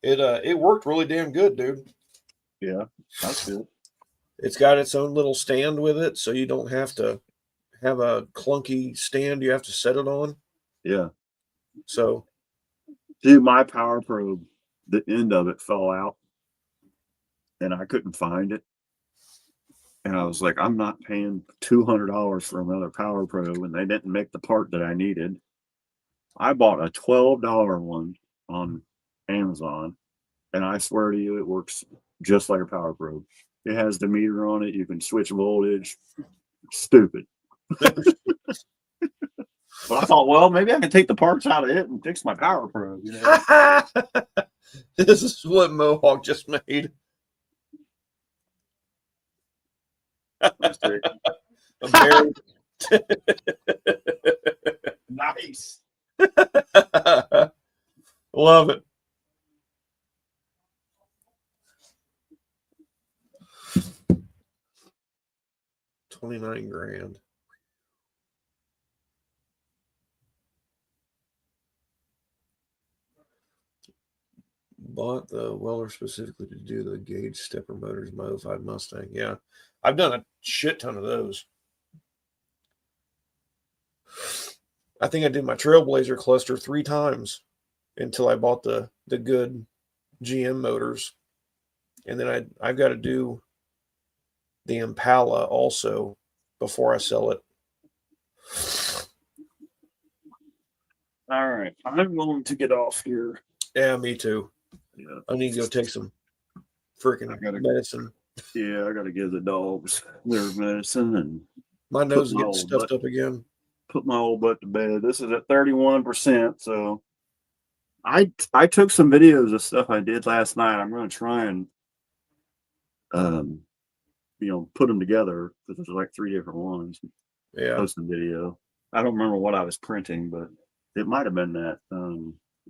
It worked really damn good, dude. Yeah, that's good. It's got its own little stand with it, so you don't have to have a clunky stand you have to set it on. Yeah. So, dude, my power probe, the end of it fell out, and I couldn't find it. And I was like, I'm not paying $200 for another power probe, and they didn't make the part that I needed. I bought a $12 one on Amazon, and I swear to you, it works just like a power probe. It has the meter on it. You can switch voltage. Stupid. But I thought, well, maybe I can take the parts out of it and fix my power probe. You know? This is what Mohawk just made. Mistake. A berry. Nice. Love it. $29,000. Bought the welder specifically to do the gauge stepper motors, modified Mustang. Yeah, I've done a shit ton of those. I think I did my Trailblazer cluster 3 times until I bought the good GM motors, and then I've got to do the Impala also before I sell it. All right. I'm willing to get off here. Yeah, me too. Yeah. I need to go take some freaking medicine. Yeah, I got to give the dogs their medicine and My nose is my getting old stuffed butt- up again. put my old butt to bed. This is at 31%. So I took some videos of stuff I did last night. I'm going to try and put them together because there's like 3 different ones. Yeah. Post the video. I don't remember what I was printing, but it might have been that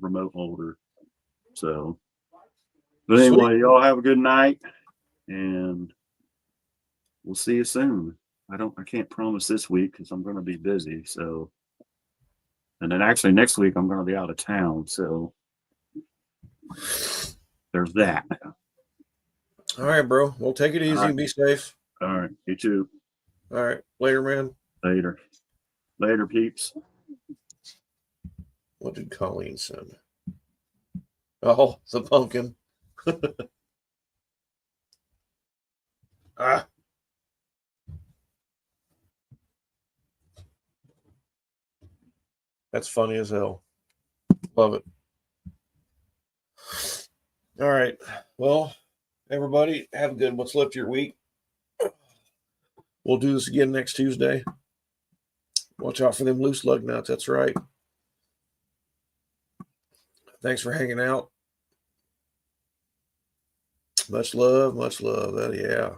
remote holder. So, but anyway, y'all have a good night, and we'll see you soon. I can't promise this week because I'm going to be busy. So, and then actually next week I'm going to be out of town. So there's that. All right, bro. Well, take it easy and be safe. All right. You too. All right. Later, man. Later. Later, peeps. What did Colleen send? Oh, the pumpkin. Ah. That's funny as hell. Love it. All right. Well, everybody, have a good what's left of your week. We'll do this again next Tuesday. Watch out for them loose lug nuts. That's right. Thanks for hanging out. Much love. Yeah.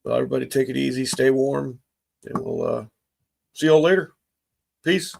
Well, everybody take it easy. Stay warm. And we'll see you all later. Peace.